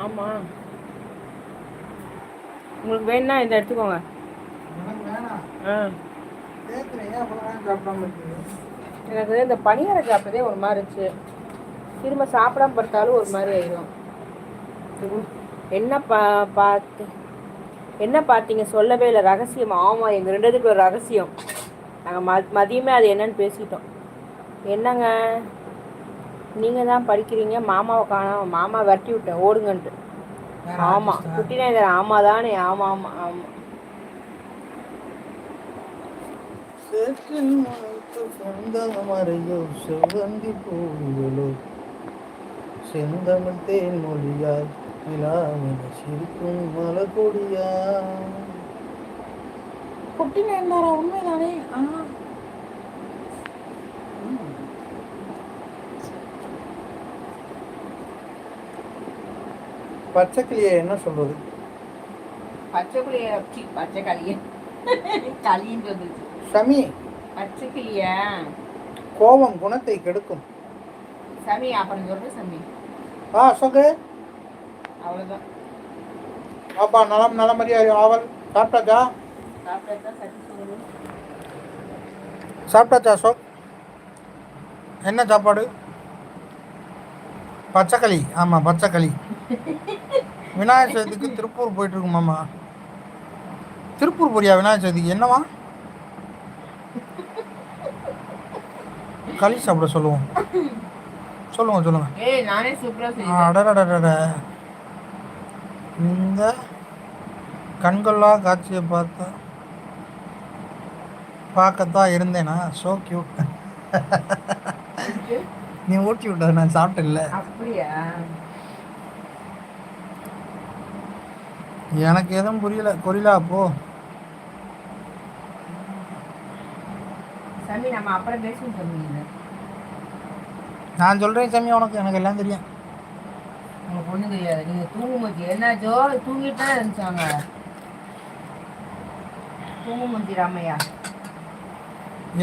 ஆமாம், உங்களுக்கு வேணும்னா இதை எடுத்துக்கோங்க. எனக்கு இந்த பனியாரம் சாப்பிட்டதே ஒரு மாதிரி இருந்துச்சு. திரும்ப சாப்பிடாம படுத்தாலும் ஒரு மாதிரி ஆயிடும். என்ன பார்த்து என்ன பார்த்தீங்க? சொல்லவே இல்லை. ரகசியம். ஆமாம், எங்கள் ரெண்டுத்துக்கு ஒரு ரகசியம். நாங்கள் மதியமே அது என்னன்னு பேசிட்டோம். என்னங்க நீங்கள் தான் படிக்கிறீங்க, மாமாவை காணோம், மாமா விரட்டி விட்டேன் ஓடுங்கன்ட்டு. ஆமாம் குட்டினா இதை ஆமாம் தானே. ஆமாம் ஆமாம் ஆமாம். செவ்வந்தி பூங்களோ செந்தமிழ் தேன் மொழியாய் சிரிக்கும் மலகொடியா. குட்டி நேர்ந்தாரா? உண்மைதானே? பச்சைக்கிளியை என்ன சொல்றது? பச்சைக்கிளிய பச்சைக்கிளிய களின்னு வந்துச்சு. சமி, பச்சைக்கிளிய கோபம் குணத்தை கெடுக்கும். சமி அப்புறம் சொல்ற சமி. சொல்லு. அவ்வளவுதான். பாப்பா நலம் நலமறியா ஆவல். சாப்பிட்டாச்சா? சாப்பிட்டாச்சா சோக்? என்ன சாப்பாடு? பச்சைக்களி. ஆமாம் பச்சைக்களி. விநாயகர் சதுர்த்திக்கு திருப்பூர் போயிட்டு இருக்குமாம்மா. திருப்பூர் போறியா விநாயகர் சதுர்த்திக்கு? என்னவா களி சாப்பிட சொல்லுவோம். சொல்லுங்க. அடடடட, இந்த கண்கொள்ளா காட்சியை பார்க்கத்தான் இருந்தேனா? So cute. நீ ஊட்டி விட்ட, நான் சாப்பிட்டேன்ல. அப்படியா? எனக்கு எதுவும் புரியல. கொரிலா போ. சாமி நம்ம அப்புறம் பேசணும் சொன்னீங்க. நான் சொல்றேன் சாமி, உனக்கு எனக்கு எல்லாம் தெரியும். உங்களுக்கு ஒன்றும் தெரியாது. நீங்க தூங்குமதி என்னாச்சோ தூங்கிட்டு தான் இருந்துச்சாங்க. தூங்குமதி ராமையா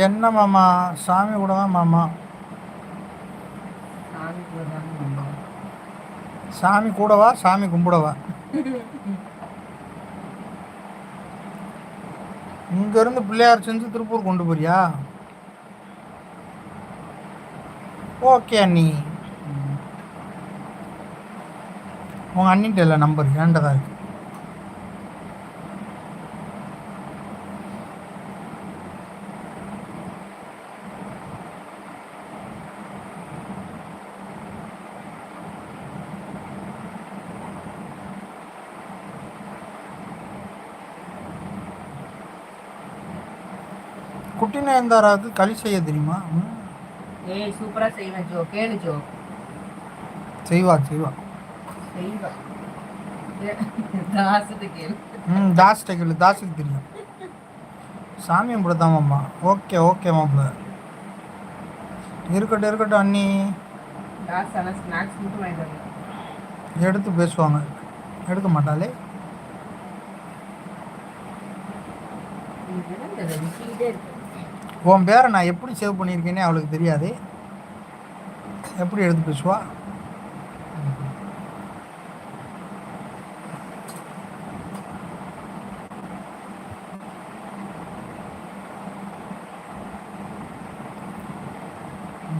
என்ன மாமா? சாமி கூட தான் மாமா. சாமி கூட தான் மாமா. சாமி கூடவா? சாமி கும்பிடவா? இங்கேருந்து பிள்ளையார் செஞ்சு திருப்பூர் கொண்டு போறியா? ஓகே அண்ணி. உங்கள் அண்ணிட்ட இல்லை நம்பர், ஏண்டதா இருக்கு. குட்டி நயன்தாராவுக்கு களி செய்ய தெரியுமா? ஏய் சூப்பரா செய்வேன் ஜோ. கேளு ஜோ. செய்வா. தாஸ்கிட்ட கேளு. தாஸுக்கு தெரியும். சாமி கும்பிடத்தாமாம்மா. ஓகே மாப்பிள்ள. இருக்கட்டும் அண்ணி. எடுத்து பேசுவாங்க. எடுக்க மாட்டாளே. உன் பேரை நான் எப்படி சேவ் பண்ணியிருக்கேனே அவளுக்கு தெரியாது. எப்படி எடுத்து பேசுவா?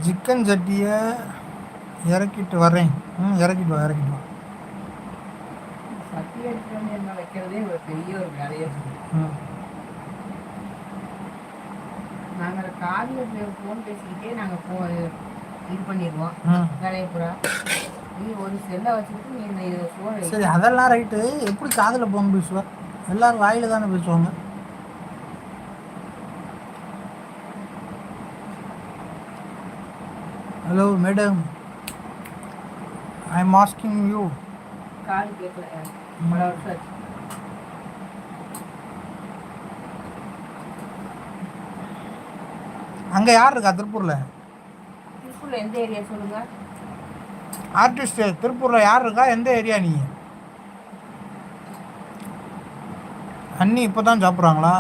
சிக்கன் சட்டியை இறக்கிட்டு வரேன். இறக்கிட்டு வா. சட்டி எடுத்துட்டு என்ன வைக்கிறதே ஒரு பெரிய ஒரு வேலையை. நாங்கள் காதில் ஃபோன் பேசிக்கிட்டே நாங்கள் இது பண்ணிடுவோம் வேலையை பூரா. நீ ஒரு செல்லை வச்சுக்கிட்டு நீ இந்த ஃபோன். சரி அதெல்லாம் ரைட்டு. எப்படி காதில் ஃபோன் பேசுவா? எல்லோரும் வாயில் தானே பேசுவாங்க. Hello madam, I am asking you. காது கேட்கல. அங்கே யார் இருக்கா திருப்பூரில்? எந்த ஏரியா சொல்லுங்க? ஆர்டிஸ்ட் திருப்பூரில் யார் இருக்கா? எந்த ஏரியா நீ? அண்ணி இப்போ தான் சாப்பிட்றாங்களா?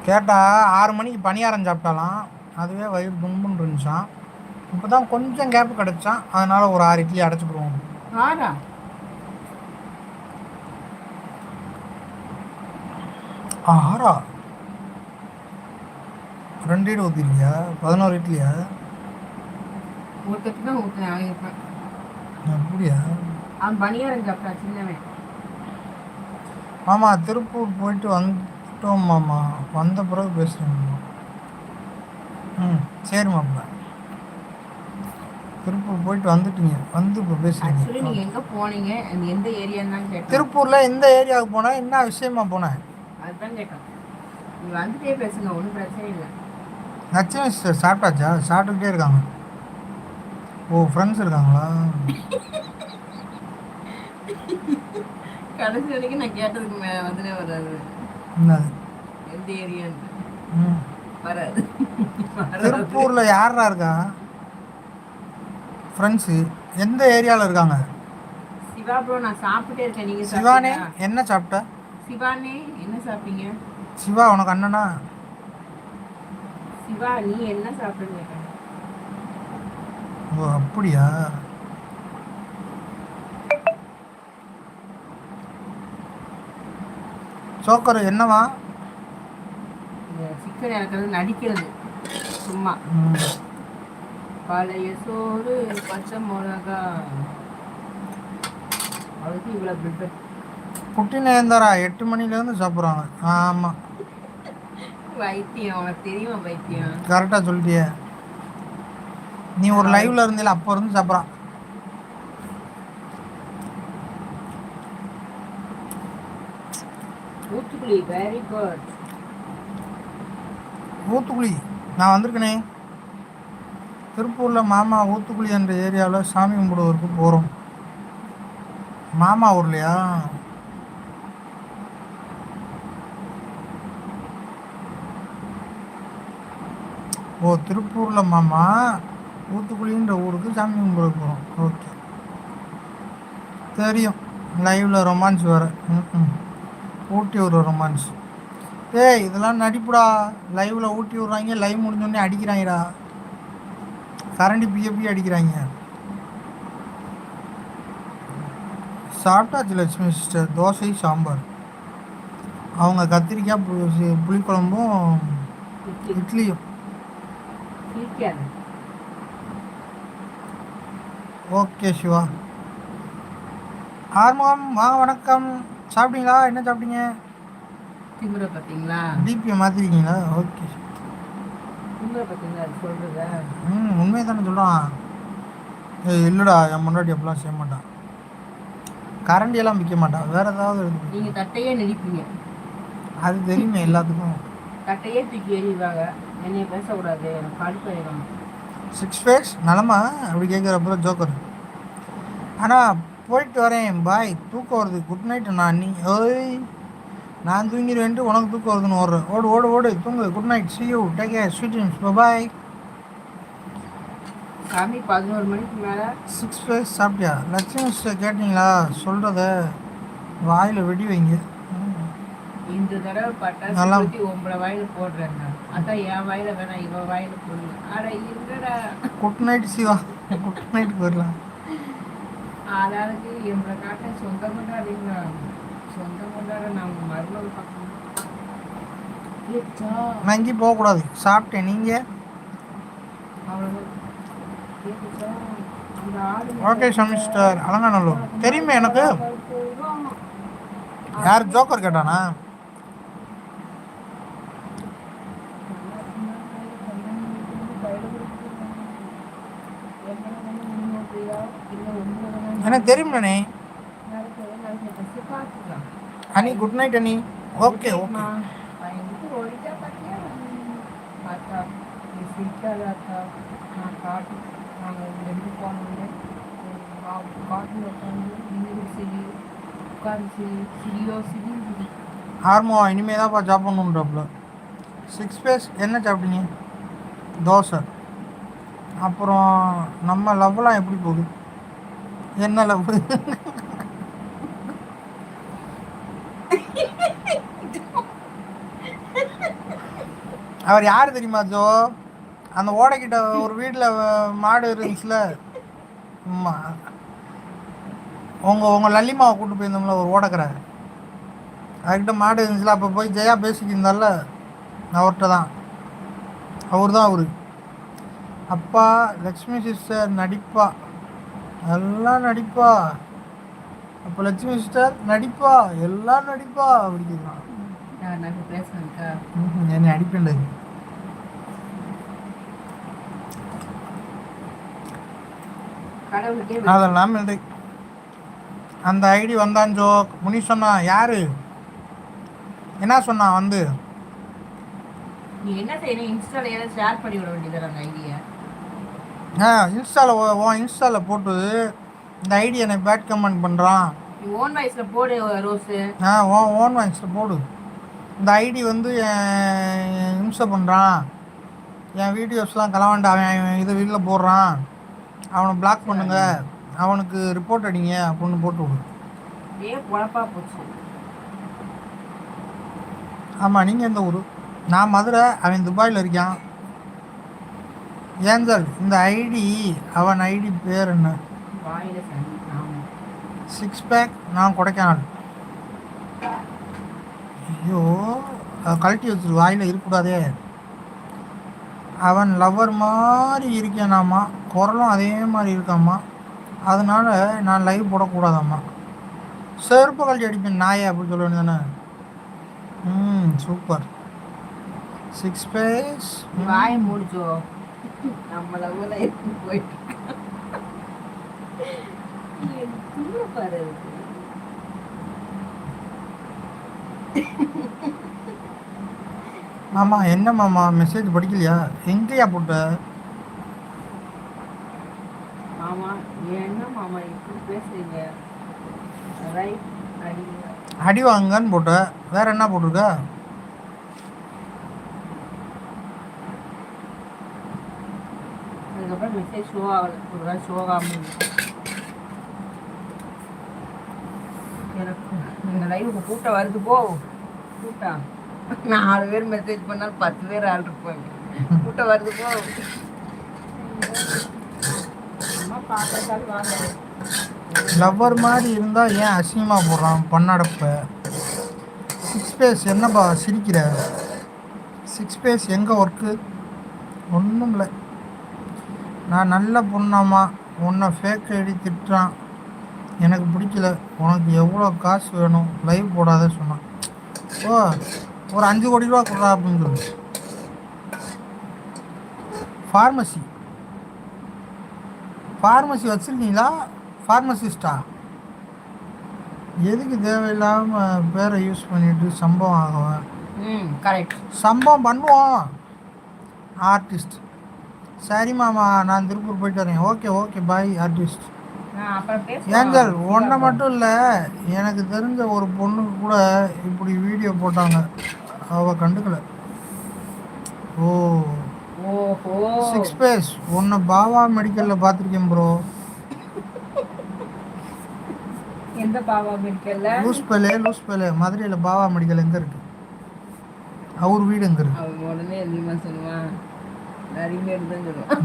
கேட்டால் 6 மணிக்கு பணியாரம் சாப்பிட்டாலாம். அதுவே வயிறு தும்புன்னு இருந்துச்சான். இப்போ தான் கொஞ்சம் கேப்பு கிடச்சான். அதனால் ஒரு 6 இட்லி அடைச்சிக்கிடுவோம். 6 2 இட்லி ஊற்றிருக்கியா? 11 இட்லியா? ஒருத்தருக்கு தான் ஊற்றினேன் அவனுக்கு. அப்படியா? அவன் பணியாரம் சாப்பிட்டான் சின்னவன். மாமா திருப்பூர் போயிட்டு வந்துட்டோம் மாமா, வந்த பிறகு பேசுகிறேன் மாமா. ம் சரி மாமா, திருப்பூர் போயிட்டு வந்துட்டீங்க, வந்து இப்போ ஆக்சுவலி பேசுகிறீங்க. நீங்கள் எங்கே போனீங்க, எந்த ஏரியான்னு தான் கேட்டேன். திருப்பூரில் எந்த ஏரியாவுக்கு போனேன், என்ன விஷயமா போனேன் அதுதான் கேட்டேன். நீங்கள் வந்துட்டே பேசுங்க, ஒன்றும் பிரச்சனை இல்லை. நச்சுன்னு சிஸ்டர் சாப்பிட்டாச்சா? சாப்பிட்டுக்கிட்டே இருக்காங்க. ஓ ஃப்ரெண்ட்ஸ் இருக்காங்களா? கடைசி வரைக்கும் நான் கேட்டதுக்கு வந்துனே வராது. என்னது? எந்த ஏரியான்னு ம் வராது. திருப்பூரில் யாரா இருக்கா ஃப்ரெண்ட்ஸு? எந்த ஏரியாவில் இருக்காங்க? சிவா ப்ரோ, நான் சாப்பிட்டே இருக்கேன். நீங்கள் சிவானே என்ன சாப்பிட்ட? சிவானே என்ன சாப்பிட்டீங்க? சிவா உனக்கு அண்ணனா? சிவா நீ என்ன சாப்பிடுங்க? ஓ அப்படியா? சோக்கர் என்னவா? சிக்கன் இறக்கிறது நடிக்கிறது சும்மா. பழைய சோறு பச்சை மிளகா, அதுக்கு இவ்வளோ பில்டப். குட்டி நேர்ந்தாரா 8 மணிலேருந்து சாப்பிட்றாங்க. ஆமாம் வைத்தியம், உனக்கு தெரியுமா வைத்தியம்? கரெக்டாக சொல்லிட்டியே. நீ ஒரு லைவ்ல இருந்தில, அப்போ இருந்து சாப்பிட்றான். Oothukuzhi, very good. ஊத்துக்குழி நான் வந்திருக்கனே. திருப்பூரில் மாமா ஊத்துக்குழி என்ற ஏரியாவில் சாமி கும்பிடுவதற்கு போகிறோம். மாமா ஊர்லையா? ஓ திருப்பூரில் மாமா, ஊத்துக்குழின்ற ஊருக்கு சாமி கும்பிட போகிறோம். ஓகே தெரியும். லைவில் ரொமான்ஸ் வேறு. ஊட்டி ஒரு ரொமான்ஸ். ஏய் இதெல்லாம் நடிப்புடா. லைவில் ஊட்டி விட்றாங்க, லைவ் முடிஞ்சோடனே அடிக்கிறாங்கடா, கரண்டி பிஏபி அடிக்கிறாங்க. சாப்பிட்டாச்சு லட்சுமி சிஸ்டர், தோசை சாம்பார். அவங்க கத்திரிக்காய் புளிக்குழம்பும் இட்லியும். ஓகே சிவா. ஆர்மம் வாங்க, வணக்கம். சாப்பிட்டீங்களா? என்ன சாப்பிட்டீங்க? திமுறை பார்த்தீங்களா? டிபியை மாற்றிருக்கீங்களா? ஓகே. திமுறை பார்த்தீங்களா? அது சொல்கிறதா? உண்மையை தானே சொல்கிறான். இல்லைடா, என் முன்னாடி எப்படிலாம் செய்ய மாட்டான், கரண்டியெல்லாம் விற்க மாட்டான், வேறு ஏதாவது இருக்கு. நீங்கள் தட்டையே நடிப்பீங்க, அது தெரியுமே எல்லாத்துக்கும். தட்டையே தூக்கி எறிவாங்க. என்னைய பேசக்கூடாது, எனக்கு கடுப்பாயிடும். 6 ஃபேஸ் நலமா அப்படி கேட்குறப்ப ஜோக்கர். ஆனால் போயிட்டு வரேன், பாய், தூக்கம் வருது, குட் நைட். நீ ஓய் நான் தூங்கிடுவேன்ட்டு உனக்கு தூக்கம் வருதுன்னு ஓடுறேன். ஓடு ஓடு ஓடு, தூங்கு. Good night, see you, take care, sweet dreams, bye. சாமி 11 மணிக்கு மேலே 6 ஃபேஸ் சாப்பிட்டியா? லட்சுமி கேட்டிங்களா? சொல்கிறத வாயில் வெடி வைங்க. இந்த தடவை பட்டாசு ஊற்றி உங்களை வாயில் போடுறேங்க. அதான் என் வாயில் வேணாம், இவன் வாயில் போடலாம். அட இல்லைடா. Good night Siva, good night போயிடலாம். அதாவது எங்களை காட்ட சொந்தம் கொண்டாடுறீங்களா? சொந்தம் கொண்டாட நான் உங்கள் மருமகள் பார்க்கணும். நான் எங்கேயும் போகக்கூடாது, சாப்பிட்டேன். நீங்கள்? ஓகே சமிஸ்டர் அலங்காநல்லூர் தெரியுமே எனக்கு. யார் ஜோக்கர் கேட்டானா? எனக்கு தெரியும்லண்ணே. Ani good night Ani. Okay okay. ஹார்மோ இனிமே தான்ப்பா சாப்பிட்ணுன்றப்பல. 6 ஃபேஸ் என்ன சாப்பிட்டீங்க? தோசை. அப்புறம் நம்ம லவ்லாம் எப்படி போகுது? என்ன லவ்? அவர் யார் தெரியுமா ஜோ? அந்த ஓடைக்கிட்ட ஒரு வீட்டில் மாடு இருந்துச்சுல, உங்கள் லல்லிமாவை கூப்பிட்டு போயிருந்தோம்ல ஒரு ஓடக்கரை, அதுக்கிட்ட மாடு இருந்துச்சுல, அப்போ போய் ஜெயா பேசிக்கிருந்தால, அவர்கிட்ட தான். அவர் தான் அவர். அப்பா லக்ஷ்மி சிஸ்டர் நடிப்பா, எல்லாம் நடிப்பா. அப்போ லட்சுமி சிஸ்டர் நடிப்பா, எல்லாம் நடிப்பா அப்படிங்கிறான். நான் பேசுறேன்க்கா. என்னை அடிப்பேன். கடவுளுக்கே அதெல்லாம் இல்லை. அந்த ஐடி வந்தான் ஜோக் முனி சொன்னான். யாரு என்ன சொன்னான் வந்து? நீ என்ன செய்யணும், இன்ஸ்டால ஏதாவது ஷேர் பண்ணி விட வேண்டியது அந்த ஐடியா. இன்ஸ்டாவில் போட்டு இந்த ஐடி எனக்கு பேட் கமெண்ட் பண்ணுறான். நீ ஓன் வாய்ஸில் போடு ரோஸு. ஓன் வாய்ஸில் போடு. இந்த ஐடி வந்து இம்சை பண்ணுறான், என் வீடியோஸ்லாம் கலவாண்டா, அவன் இது வீட்டில் போடுறான், அவனை பிளாக் பண்ணுங்க, அவனுக்கு ரிப்போர்ட் அடிங்க அப்படின்னு போட்டு விடு. பொழப்பா போச்சு. ஆமாம், நீங்கள் எந்த ஊர்? நான் மதுரை, அவன் துபாயில் இருக்கான். ஏஞ்சல் இந்த ஐடி, அவன் ஐடி பேர் என்ன? 6 பேக், நான் கொடைக்கானல். ஐயோ, கழட்டி வச்சிரு, வாயில் இருக்கக்கூடாதே. அவன் லவ்வர் மாதிரி இருக்கேனாம்மா, குரலும் அதே மாதிரி இருக்காம்மா, அதனால நான் லைவ் போடக்கூடாதாம்மா. செருப்பு கழட்டி அடிப்பேன் நாயே அப்படின்னு சொல்ல வேண்டியதானே. சூப்பர். 6 பேஸ் வாய முடிச்சோ, நம்ம லவ்ல போயிட்டு பாரு. மாமா என்ன மாமா மெசேஜ் படிக்கலையா? எங்கேயா போட்ட? மாமா என்ன மாமா இப்படி பேசுறீங்க? ரைட் அடி வாங்கன்னு போட்ட, வேற என்ன போட்டிருக்க? அதுக்கப்புறம் மெசேஜ் ஷோ ஆகல, ஒரு வேளை ஷோ ஆகாமல் எனக்கு இந்த லைவுக்கு கூட்டம் வருது போ. கூட்டம் 4 பேர் மெசேஜ் பண்ணாலும் 10 பேர் ஆள் இருப்பாங்க. கூட்டம் வருது போ. அம்மா பார்க்கறதாலும் வாங்க. லவ்வர் மாதிரி இருந்தால் ஏன் அசிங்கமாக போடுறான் பண்ணாடப்ப? 6 பேஸ் என்னப்பா சிரிக்கிற? 6 பேஸ் எங்கே ஒர்க்கு? ஒன்றும் இல்லை. நான் நல்ல பொண்ணாமா, உன்னை ஃபேக் ஐடி திட்டுறான், எனக்கு பிடிக்கல, உனக்கு எவ்வளோ காசு வேணும், லைவ் போடாத சொன்னான். ஓ, ஒரு 5 கோடி ரூபா கொடுறா அப்படின்னு சொல்லு. ஃபார்மசி வச்சுருக்கீங்களா? ஃபார்மசிஸ்டா? எதுக்கு தேவையில்லாமல் பேரை யூஸ் பண்ணிட்டு சம்பவம் ஆகுவேன். கரெக்ட், சம்பவம் பண்ணுவோம். ஆர்டிஸ்ட். சரி மாமா, நான் திருப்பூர் போயிட்டு வரேன். Okay okay bye artist. Angel ஒன்றை மட்டும் இல்லை, எனக்கு தெரிஞ்ச ஒரு பொண்ணுக்கு கூட இப்படி வீடியோ போட்டாங்க, அவள் கண்டுக்கல. ஓ 6 பேஸ் உன்னை பாவா மெடிக்கலில் பார்த்துருக்கேன் ப்ரோ. எந்த பாவா மெடிக்கல்ல? லூஸ்பேலே மதுரையில் பாவா மெடிக்கல் எங்கே இருக்கு? அவர் வீடு எங்கே இருக்கு? அவன் உடனே எதுவுமா சொல்லுவான், நிறைய பேர் தான் சொல்லுவான்.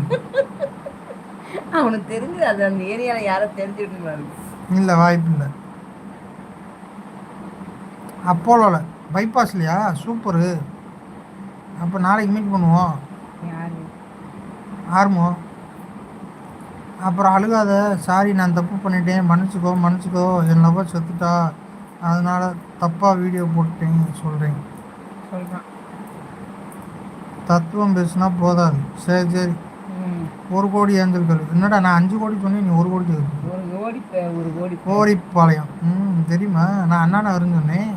அவனுக்கு தெரிஞ்சு அது அந்த ஏரியாவில் யாரோ தெரிஞ்சுட்டு இல்லை, வாய்ப்பு இல்லை. அப்போலோவில் பைபாஸ்லையா? சூப்பரு. அப்போ நாளைக்கு மீட் பண்ணுவோம். ஆர்மோ. அப்புறம் அழுகாத, சாரி நான் தப்பு பண்ணிட்டேன், மன்னிச்சிக்கோ, என் லவ்வர் செத்துட்டா, அதனால் தப்பாக வீடியோ போட்டேன் சொல்கிறேன். தத்துவம் பேசுனா போதாது. சரி 1 கோடி ஏஞ்சல்கள். என்னடா நான் 5 கோடி சொன்னேன், நீ 1 கோடி கோடிப்பாளையம். தெரியுமா? நான் அண்ணா நகர்னு சொன்னேன்.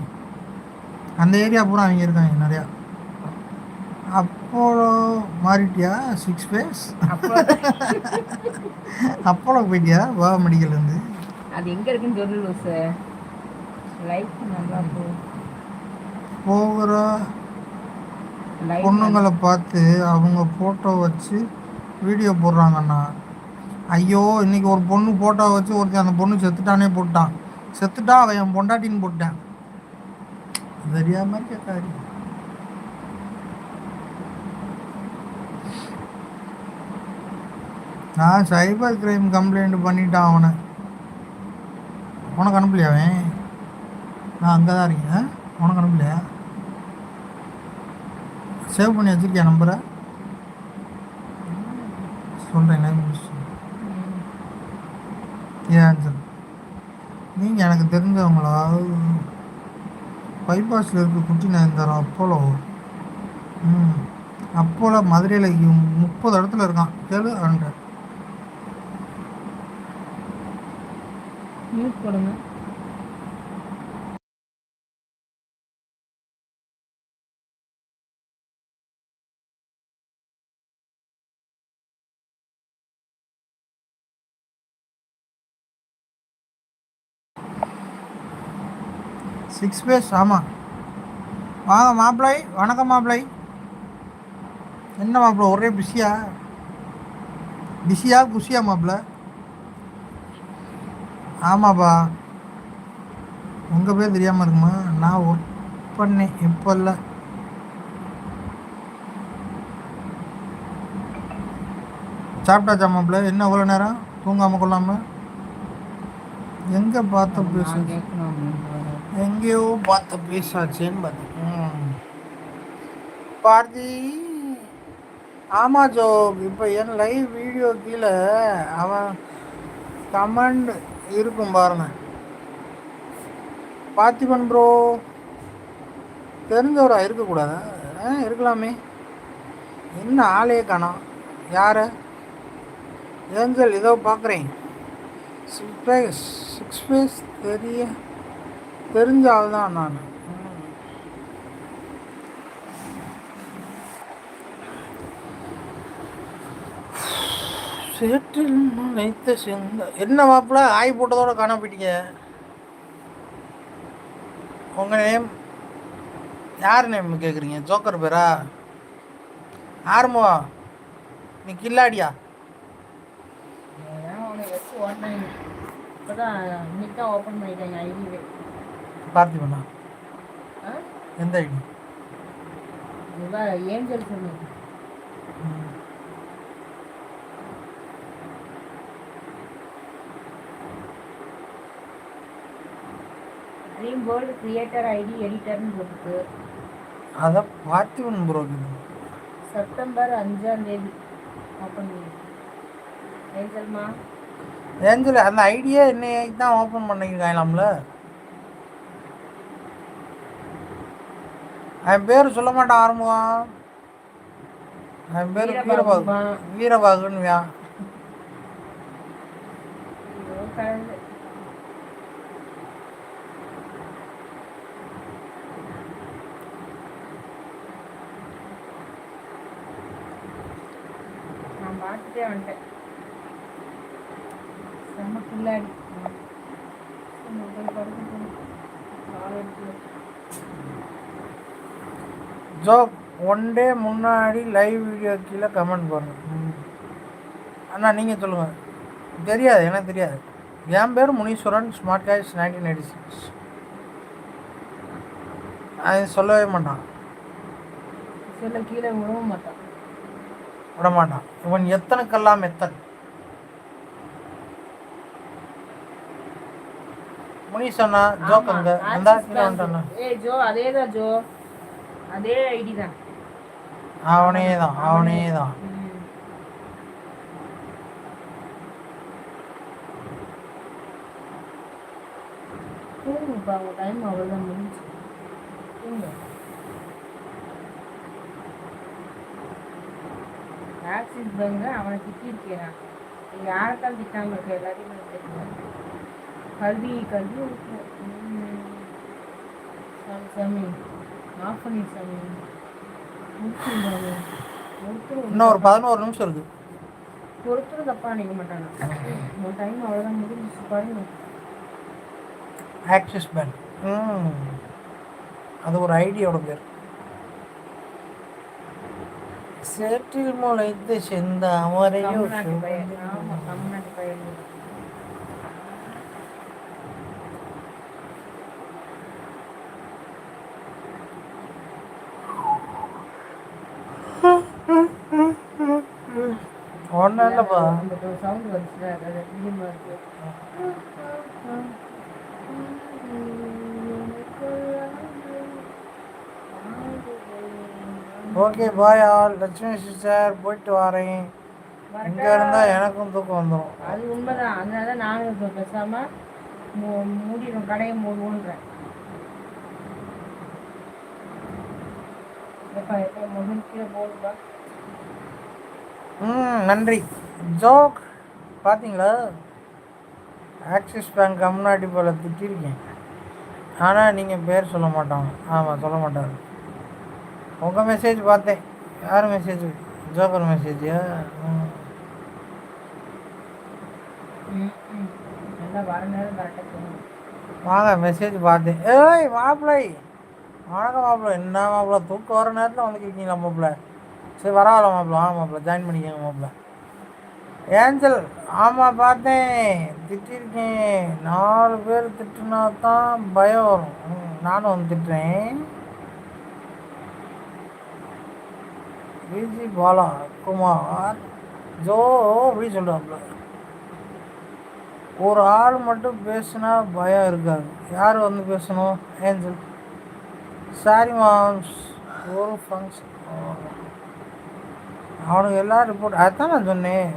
அந்த ஏரியா பூரா அவங்க இருக்காங்க நிறையா. அப்போலோ மாறிட்டியா? 6 பேஸ் அப்போலோ போயிட்டியா? வா மெடிக்கல்லேருந்து. அது எங்கே இருக்குன்னு சொல்லு சார். லைஃப் நல்லா போகிற பொண்ணுங்களை பார்த்து அவங்க ஃபோட்டோ வச்சு வீடியோ போடுறாங்கண்ணா. ஐயோ, இன்றைக்கி ஒரு பொண்ணு ஃபோட்டோ வச்சு ஒருத்தர் அந்த பொண்ணு செத்துட்டானே போட்டான். செத்துட்டா அவன் என் பொண்டாட்டின்னு போட்டான். சரியா மாதிரி கேட்காது. நான் சைபர் கிரைம் கம்ப்ளைண்ட் பண்ணிட்டான் அவனை. உனக்கு அனுப்பலையா? அவன் நான் அங்கே தான் இருக்கேன். உனக்கு அனுப்பலையா? சேவ் பண்ணி வச்சுருக்கியா நம்பரை? சொல்கிறேன் லைவ் முடிச்சு. ஏன் ஆன்சர் நீங்கள் எனக்கு தெரிஞ்சவங்களா? பைபாஸில் இருக்க குட்டி நயன்தாரா அப்போலோ. ம் அப்போலோ மதுரையில் 30 இடத்துல இருக்கான் கேளு அவன்கிட்ட. மியூட் போடுங்க. சிக்ஸ் பேஸ் ஆமாம். வாங்க மாப்பிள்ளை. வணக்கம் மாப்பிள்ளை. என்ன மாப்பிள்ள ஒரே பிஸியா குஷியா மாப்பிள்ள? ஆமாப்பா. உங்கள் பேர் தெரியாமல் இருக்குமா? நான் ஒர்க் பண்ணேன், இப்போ இல்லை. சாப்பிட்டாச்சா மாப்பிள்ள? என்ன அவ்வளோ நேரம் தூங்காமல் கொள்ளாமல்? எங்கே பார்த்த பேச எங்கேயோ பார்த்த பேசாச்சேன்னு பார்த்தேன். பார்த்தி. ஆமாம் ஜோ. இப்போ என் லைவ் வீடியோ கீழே அவன் கமெண்ட் இருக்கும் பாருங்க. பார்த்திபன் ப்ரோ தெரிஞ்சவரா இருக்கக்கூடாதா? இருக்கலாமே. என்ன ஆளே காணோம். யார்? ஏஞ்சல் இதோ பார்க்குறேன். சிக்ஸ் ஃபேஸ் தெரிஞ்ச ஆள் தான் நான். சேற்றில் நினைத்த சிந்த. என்ன மாப்பிள்ள ஆய் போட்டதோட காண போயிட்டீங்க. உங்கள் நேம் யார் நேம் கேட்குறீங்க? ஜோக்கர் பேரா? ஆரம்பா நீ கில்லாடியா? பார்த்திபனா? எந்த ஐடி? ஏஞ்சல் சொன்னது. ட்ரீம் வேர்ல்டு கிரியேட்டர் ஐடி எடிட்டர்னு போட்டுருக்கு. அதான் பார்த்திபன் ப்ரோ. செப்டம்பர் 5ஆம் தேதி ஓப்பன் பண்ணி. ஏஞ்சல்மா ஏஞ்சல் அந்த ஐடியா இன்னைக்கு தான் ஓப்பன் பண்ணிருக்காங்களாம்ல. அவன் பேர் சொல்ல மாட்டான் ஆரம்பம். அவன் பேர் வீரபாகுன்னு. நான் பார்த்துட்டே வந்துட்டேன். செம்ம கில்லாடி. ஜோக் ஒன் டே முன்னாடி லைவ் வீடியோ கீழே கமெண்ட் பண்ணுங்க. அண்ணா நீங்கள் சொல்லுங்கள். தெரியாது, எனக்கு தெரியாது. என் பேர் முனீஸ்வரன். Smart cash 1986. அது சொல்லவே மாட்டான். சொல்ல கீழே விடவும் மாட்டான். விட மாட்டான். இவன் எத்தனுக்கெல்லாம் எத்தன். முனீஸ்வரனா ஜோக் அங்க அந்த வந்துட்டானா? ஏய் ஜோ, அதேதான் ஜோ, அதே ஐடி தான். அவனே தான். தூங்குப்பா, உங்க டைம் அவ்வளோதான் முடிஞ்சு. தூங்க. ஆக்சிஸ் பேங்க் அவனை திட்டிருக்கேன். நீ யாருக்கால் திட்டாமல் இருக்க? எல்லாத்தையும் தெரியும். கல்வி இருக்கு. சாமி ஆஃப் பண்ணி சாமி. இன்னும் ஒரு 11 நிமிஷம் இருக்கு. ஒருத்தரும் தப்பா நினைக்க மாட்டாங்க. உன் டைம் அவ்வளோதான் முடிஞ்சு பாருங்க. ஆக்சிஸ் பேங்க் அது ஒரு ஐடியோட பேர். சேற்றில் முளைத்து செந்த அவரையோ. தமிழ்நாட்டு பையன். ஒன்றும் இல்லைப்பா. அந்த சவுண்ட் வந்துச்சுன்னா அது அதிகமாக இருக்கு. Okay bye all. Lakshmi sister போயிட்டு வரேன். இங்கே இருந்தால் எனக்கும் தூக்கம் வந்துடும். அது உண்மைதான். அதனால தான் நானும் இப்போ பேசாமல் மூடிடும், கடையை மூடுன்றேன். எப்போ எப்போ மொபைல் கீழே போடுப்பா. நன்றி ஜோக். பார்த்தீங்களா, ஆக்சிஸ் பேங்க் முன்னாடி போல் திட்டிருக்கேன். ஆனால் நீங்கள் பேர் சொல்ல மாட்டாங்க. ஆமாம், சொல்ல மாட்டாங்க. உங்கள் மெசேஜ் பார்த்தேன். யார் மெசேஜ்? ஜோக்கர் மெசேஜியா? வாங்க, மெசேஜ் பார்த்தேன். ஏய் மாப்பிள்ளை, வணக்கம் மாப்பிள்ளை. என்ன மாப்பிள்ளை, தூக்கம் வர நேரத்தில் வந்துருக்கீங்களா மாப்பிள்ளை? சரி பரவாயில்ல மாப்பிள்ளை, வாங்க மாப்பிள்ளை, ஜாயின் பண்ணிக்கோங்க மாப்பிள்ளை. ஏஞ்சல், ஆமாம் பார்த்தேன், திட்டிருக்கேன். 4 பேர் திட்டுனா தான் பயம் வரும். நானும் வந்து திட்டுறேன். விஜி பாலா குமார் ஜோ அப்படி சொல்கிறாப்புல. ஒரு ஆள் மட்டும் பேசுனா பயம் இருக்காது. யார் வந்து பேசணும்? ஏஞ்சல். சாரி மாம்ஸ், ஒரு ஃபங்க்ஷன். அவனுக்கு எல்லாம் ரிப்போர்ட். அதுதான் நான் சொன்னேன்,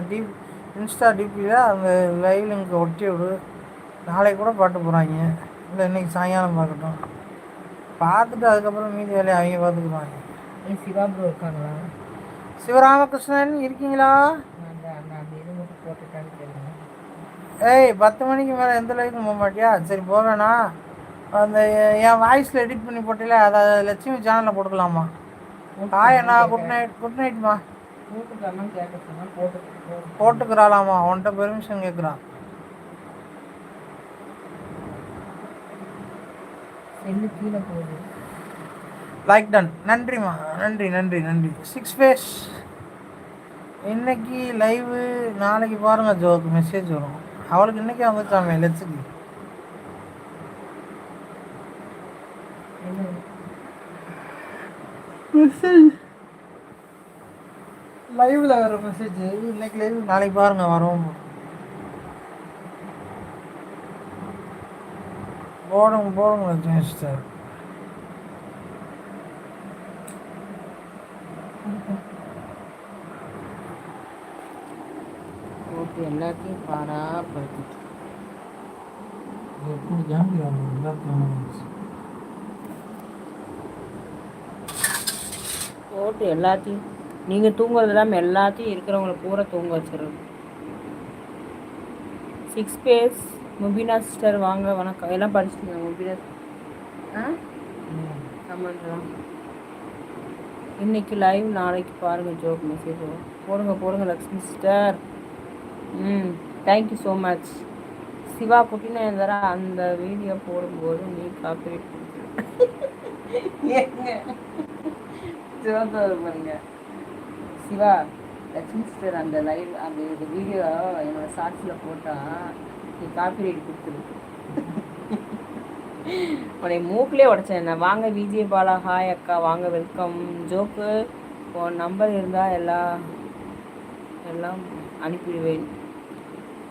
டிப் இன்ஸ்டா டிபியில் அந்த லைவ் லிங்க் ஒட்டி விடு. நாளைக்கு கூட பாட்டு போகிறாங்க, இல்லை இன்றைக்கி சாயங்காலம் பார்க்கட்டும். பார்த்துட்டு அதுக்கப்புறம் மீதி வேலையை அவங்க பார்த்துக்குவாங்க. சிவா ப்ரோ இருக்காங்களா? சிவராமகிருஷ்ணன் இருக்கீங்களா? ஏய் 10 மணிக்கு மேலே எந்த லைவுக்கும் போக மாட்டியா? சரி போவேண்ணா. அந்த என் வாய்ஸில் எடிட் பண்ணி போட்டில, அதை லட்சுமி சேனலில் போட்டுக்கலாமா? ஹாய் அண்ணா, குட் நைட். குட் நைட்மா. போட்டுக்கிறாளாமா, உன்கிட்ட பெர்மிஷன் கேட்குறான். கீழே போகுது. Like done. நன்றிம்மா, நன்றி நன்றி நன்றி. 6 ஃபேஸ் இன்னைக்கு லைவு, நாளைக்கு பாருங்கள் ஜோக்கு மெசேஜ் வரும். அவளுக்கு இன்றைக்கி வந்துச்சாமே லட்சுக்கு. மெசேஜ் லைவில் வர மெசேஜ் இன்னைக்கு லைவ், நாளைக்கு பாருங்கள் வரும். போடுங்க போடுங்க லட்சுமி சிஸ்டர். போட்டு எல்லாத்தையும் பாடாப்படுத்திட்டு எப்படி ஜாம்பி ஆகும் எல்லாத்தையும் போட்டு எல்லாத்தையும் நீங்கள் தூங்குறது இல்லாமல் எல்லாத்தையும் இருக்கிறவங்கள பூரா தூங்க வச்சிடுறது. 6 பேஸ் முபினா சிஸ்டர் வாங்க, வணக்கம். எல்லாம் படிச்சுட்டீங்க முபினா? ஆமாம். இன்னைக்கு லைவ், நாளைக்கு பாருங்கள் ஜோக் மெசேஜ் போடுங்க போடுங்க Lakshmi sister. Thank you so much. Siva குட்டினா இருந்தாரா? அந்த வீடியோ போடும்போது நீ காப்பரேட் பாருங்க. சிவா, லக்ஷ்மி சிஸ்டர் அந்த லைவ் அந்த வீடியோ என்னோட ஷார்ட்ஸில் போட்டால் நீ காப்பிரைட் கொடுத்துரு. உடைய மூக்கிலே உடச்சேன் நான். வாங்க விஜய் பாலா, ஹாய் அக்கா, வாங்க வெல்கம். ஜோக்கு உன் நம்பர் இருந்தால் எல்லாம் அனுப்பிடுவேன்.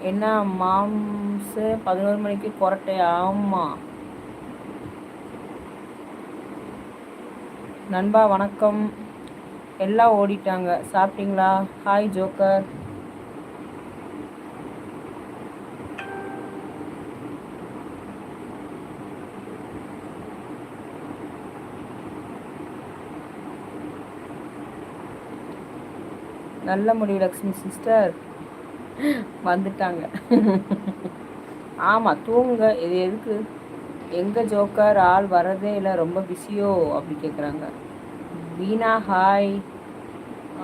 என்ன மாம்ஸு 11 மணிக்கு கொரட்டை? ஆமாம் நண்பா, வணக்கம். எல்லாம் ஓடிட்டாங்க. சாப்பிட்டீங்களா? Hi joker. நல்ல முடிவு லக்ஷ்மி சிஸ்டர். வந்துட்டாங்க. ஆமாம் தூங்க. இது எதுக்கு? எங்கே ஜோக்கர் ஆள் வரதே இல்லை, ரொம்ப பிஸியோ அப்படி கேட்குறாங்க. வீணா ஹாய்.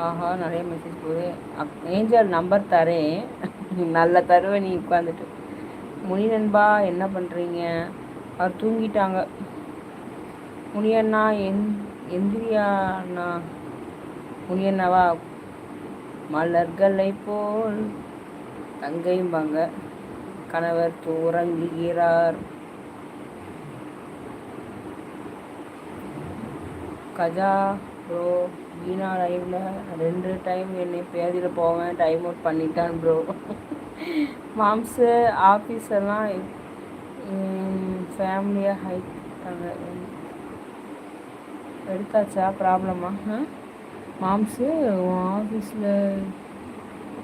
ஆஹா நிறைய மெசேஜ் போகுது. ஏஞ்சல் நம்பர் தரேன். நல்ல தருவேன் நீ உட்காந்துட்டு. முனி நண்பா என்ன பண்ணுறீங்க? அவர் தூங்கிட்டாங்க. முனியண்ணா எந்திரியாண்ணா. முனியண்ணாவா? மலர்களை போல் தங்கையும்பாங்க. கணவர் தூரங்குகிறார். கஜா ப்ரோ வீணா லைவ்ல 2 டைம் என்னை பேதியில் போவேன் டைம் அவுட் பண்ணிட்டான் ப்ரோ. மாம்ஸு ஆஃபீஸெல்லாம் ஃபேமிலியாக ஹைக் எடுத்தாச்சா? ப்ராப்ளமா? மாம்ஸு ஆஃபீஸில்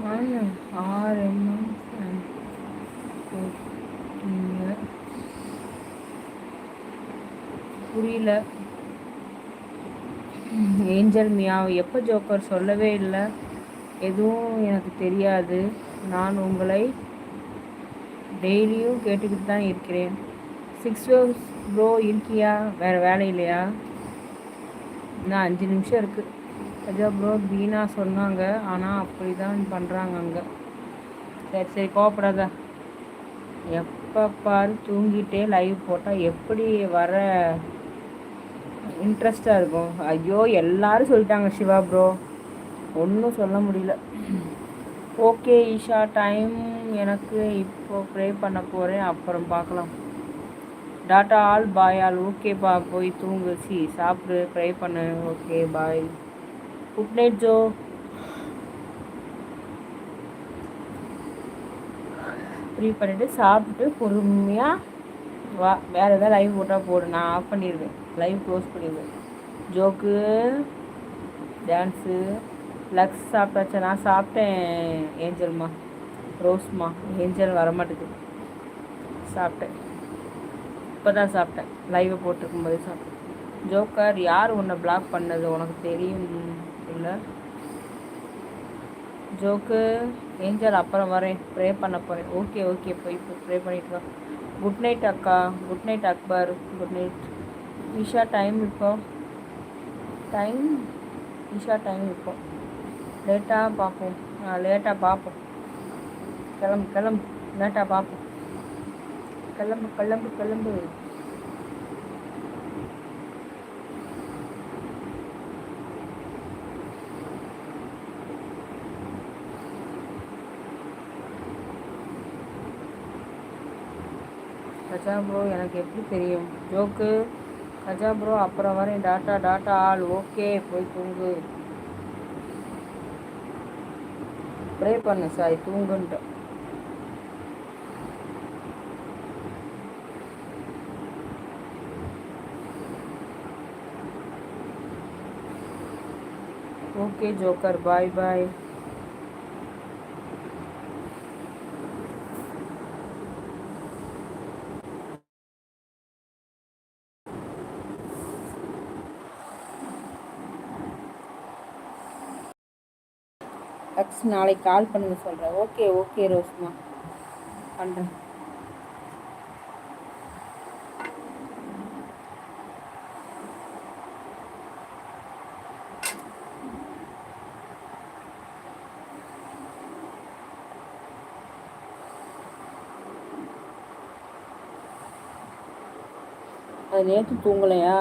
ஆர்எம்எம் புரியல. ஏஞ்சல் மியாவ் எப்போ ஜோக்கர் சொல்லவே இல்லை. எதுவும் எனக்கு தெரியாது. நான் உங்களை டெய்லியும் கேட்டுக்கிட்டு தான் இருக்கிறேன். 6 ப்ரோ இருக்கியா? வேறு வேலை இல்லையா? இன்னும் 5 நிமிஷம் இருக்குது. கஜா ப்ரோ தீனா சொன்னாங்க, ஆனால் அப்படி தான் பண்ணுறாங்க அங்கே. சரி சரி கோவப்படாத. எப்போ பாரு தூங்கிட்டே லைவ் போட்டால் எப்படி வர இன்ட்ரெஸ்டாக இருக்கும். ஐயோ எல்லாரும் சொல்லிட்டாங்க சிவா ப்ரோ, ஒன்றும் சொல்ல முடியல. Okay Isha time. எனக்கு இப்போ ப்ரே பண்ண போகிறேன், அப்புறம் பார்க்கலாம். Tata all bye all. ஓகேப்பா போய் தூங்கு, சாப்பிடு, ப்ரே பண்ணு. Okay bye, good night Joe. Pray பண்ணிவிட்டு சாப்பிட்டு பொறுமையாக வா. வேறு எதாவது லைவ் போட்டால் போடு, நான் ஆஃப் பண்ணிடுவேன், லைவ் க்ளோஸ் பண்ணிடுவேன். ஜோக்கு டான்ஸு லக்ஸ் சாப்பிட்டாச்சா? நான் சாப்பிட்டேன் ஏஞ்சல்மா, ரோஸ்மா. ஏஞ்சல் வரமாட்டேங்குது. சாப்பிட்டேன், இப்போ தான் சாப்பிட்டேன், லைவை போட்டிருக்கும் போதே சாப்பிட்டேன். ஜோக்கர் யார் உன்னை பிளாக் பண்ணது உனக்கு தெரியும் இல்லை? ஜோக்கு ஏஞ்சல் அப்புறம் வரேன், ப்ரே பண்ண போகிறேன். ஓகே ஓகே போய் ப்ரே பண்ணிட்டு வா. குட் நைட் அக்கா. Good night Akbar. Good night Isha. Time இப்போ டைம் ஈஷா டைம் இப்போ லேட்டாக பார்ப்போம். லேட்டாக பார்ப்போம். கிளம்பு கிளம்பு, லேட்டாக பார்ப்போம். கிளம்பு கிளம்பு கிளம்பு. கஜா ப்ரோ எனக்கு எப்படி தெரியும்? ஜோக்கு கஜா ப்ரோ அப்புறம் வரேன். Tata tata all. ஓகே போய் தூங்கு, ப்ரே பண்ணு. சாரி தூங்குன்ட்டு. ஓகே ஜோக்கர் பாய் பாய். எக்ஸ் நாளைக்கு கால் பண்ணுங்க சொல்கிறேன். ஓகே ஓகே ரோஸ்மா, பண்ணுறேன். அது நேற்று தூங்கலையா?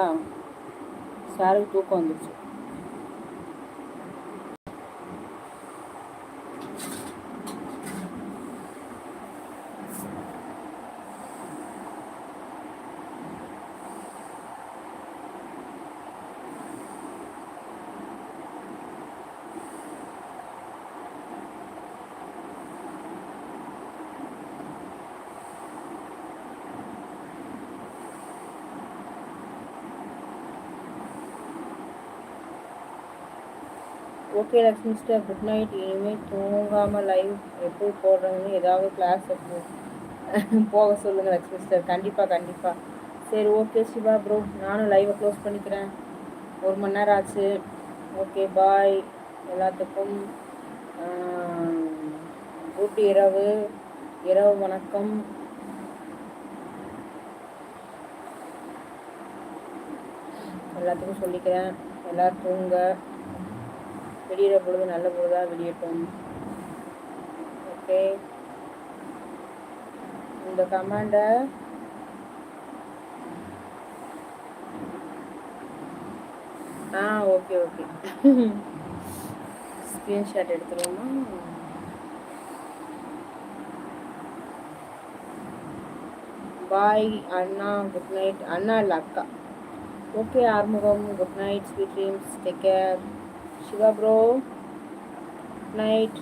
சாருக்கு தூக்கம் வந்துச்சு. Okay Lakshmi sister good night. இனிமேல் தூங்காமல் லைவ் எப்படி போடுறதுன்னு ஏதாவது கிளாஸ் போக சொல்லுங்கள் லக்ஷ்மி சிஸ்டர். கண்டிப்பாக கண்டிப்பாக. சரி ஓகே சிவா ப்ரோ, நானும் லைவை க்ளோஸ் பண்ணிக்கிறேன், 1 மணி நேரம் ஆச்சு. ஓகே பாய் எல்லாத்துக்கும். குட் இரவு, இரவு வணக்கம். எல்லாத்துக்கும் சொல்லிக்கிறேன், எல்லோரும் தூங்க. விடிகிற பொழுது நல்ல பொழுதாக விடியட்டும். ஓகே இந்த கமாண்டை ஓகே ஓகே ஸ்க்ரீன்ஷாட் எடுத்துருவோமா? பாய் அண்ணா, குட் நைட். அண்ணா இல்லை அக்கா. Okay Arumugam, good night, sweet dreams, take care. Siva bro good night.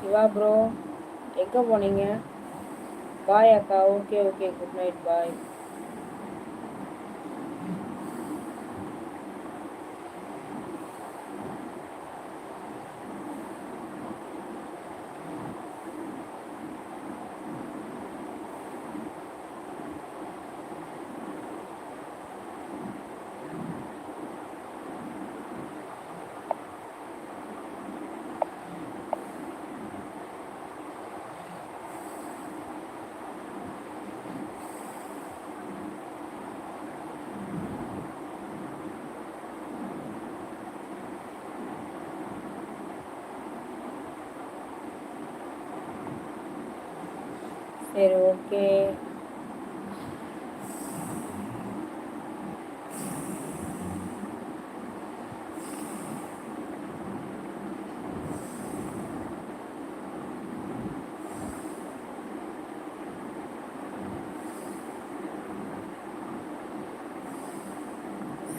Siva bro எங்கே போனீங்க? பாய் அக்கா. Okay okay, good night, bye. சரி ஓகே.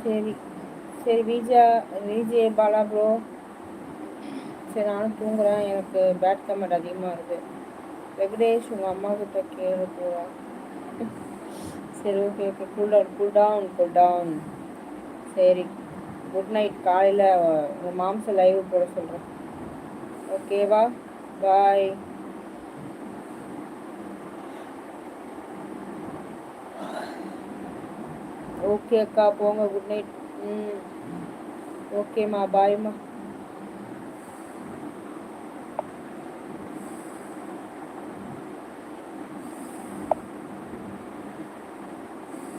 சரி சரி விஜே பாலா ப்ரோ. சரி நானும் தூங்குறேன், எனக்கு பேட் கமெண்ட் அதிகமாக இருக்குது. வெங்கடேஷ் உங்கள் அம்மா கிட்ட கேளு போவா. சரி ஓகே ஓகே, கூல் டவுன். சரி குட் நைட். காலையில் உங்கள் மாம்ச லைவ் போட சொல்கிறேன். ஓகேவா? பாய். ஓகே அக்கா, போங்க, குட் நைட். ஓகேம்மா, பாய்மா.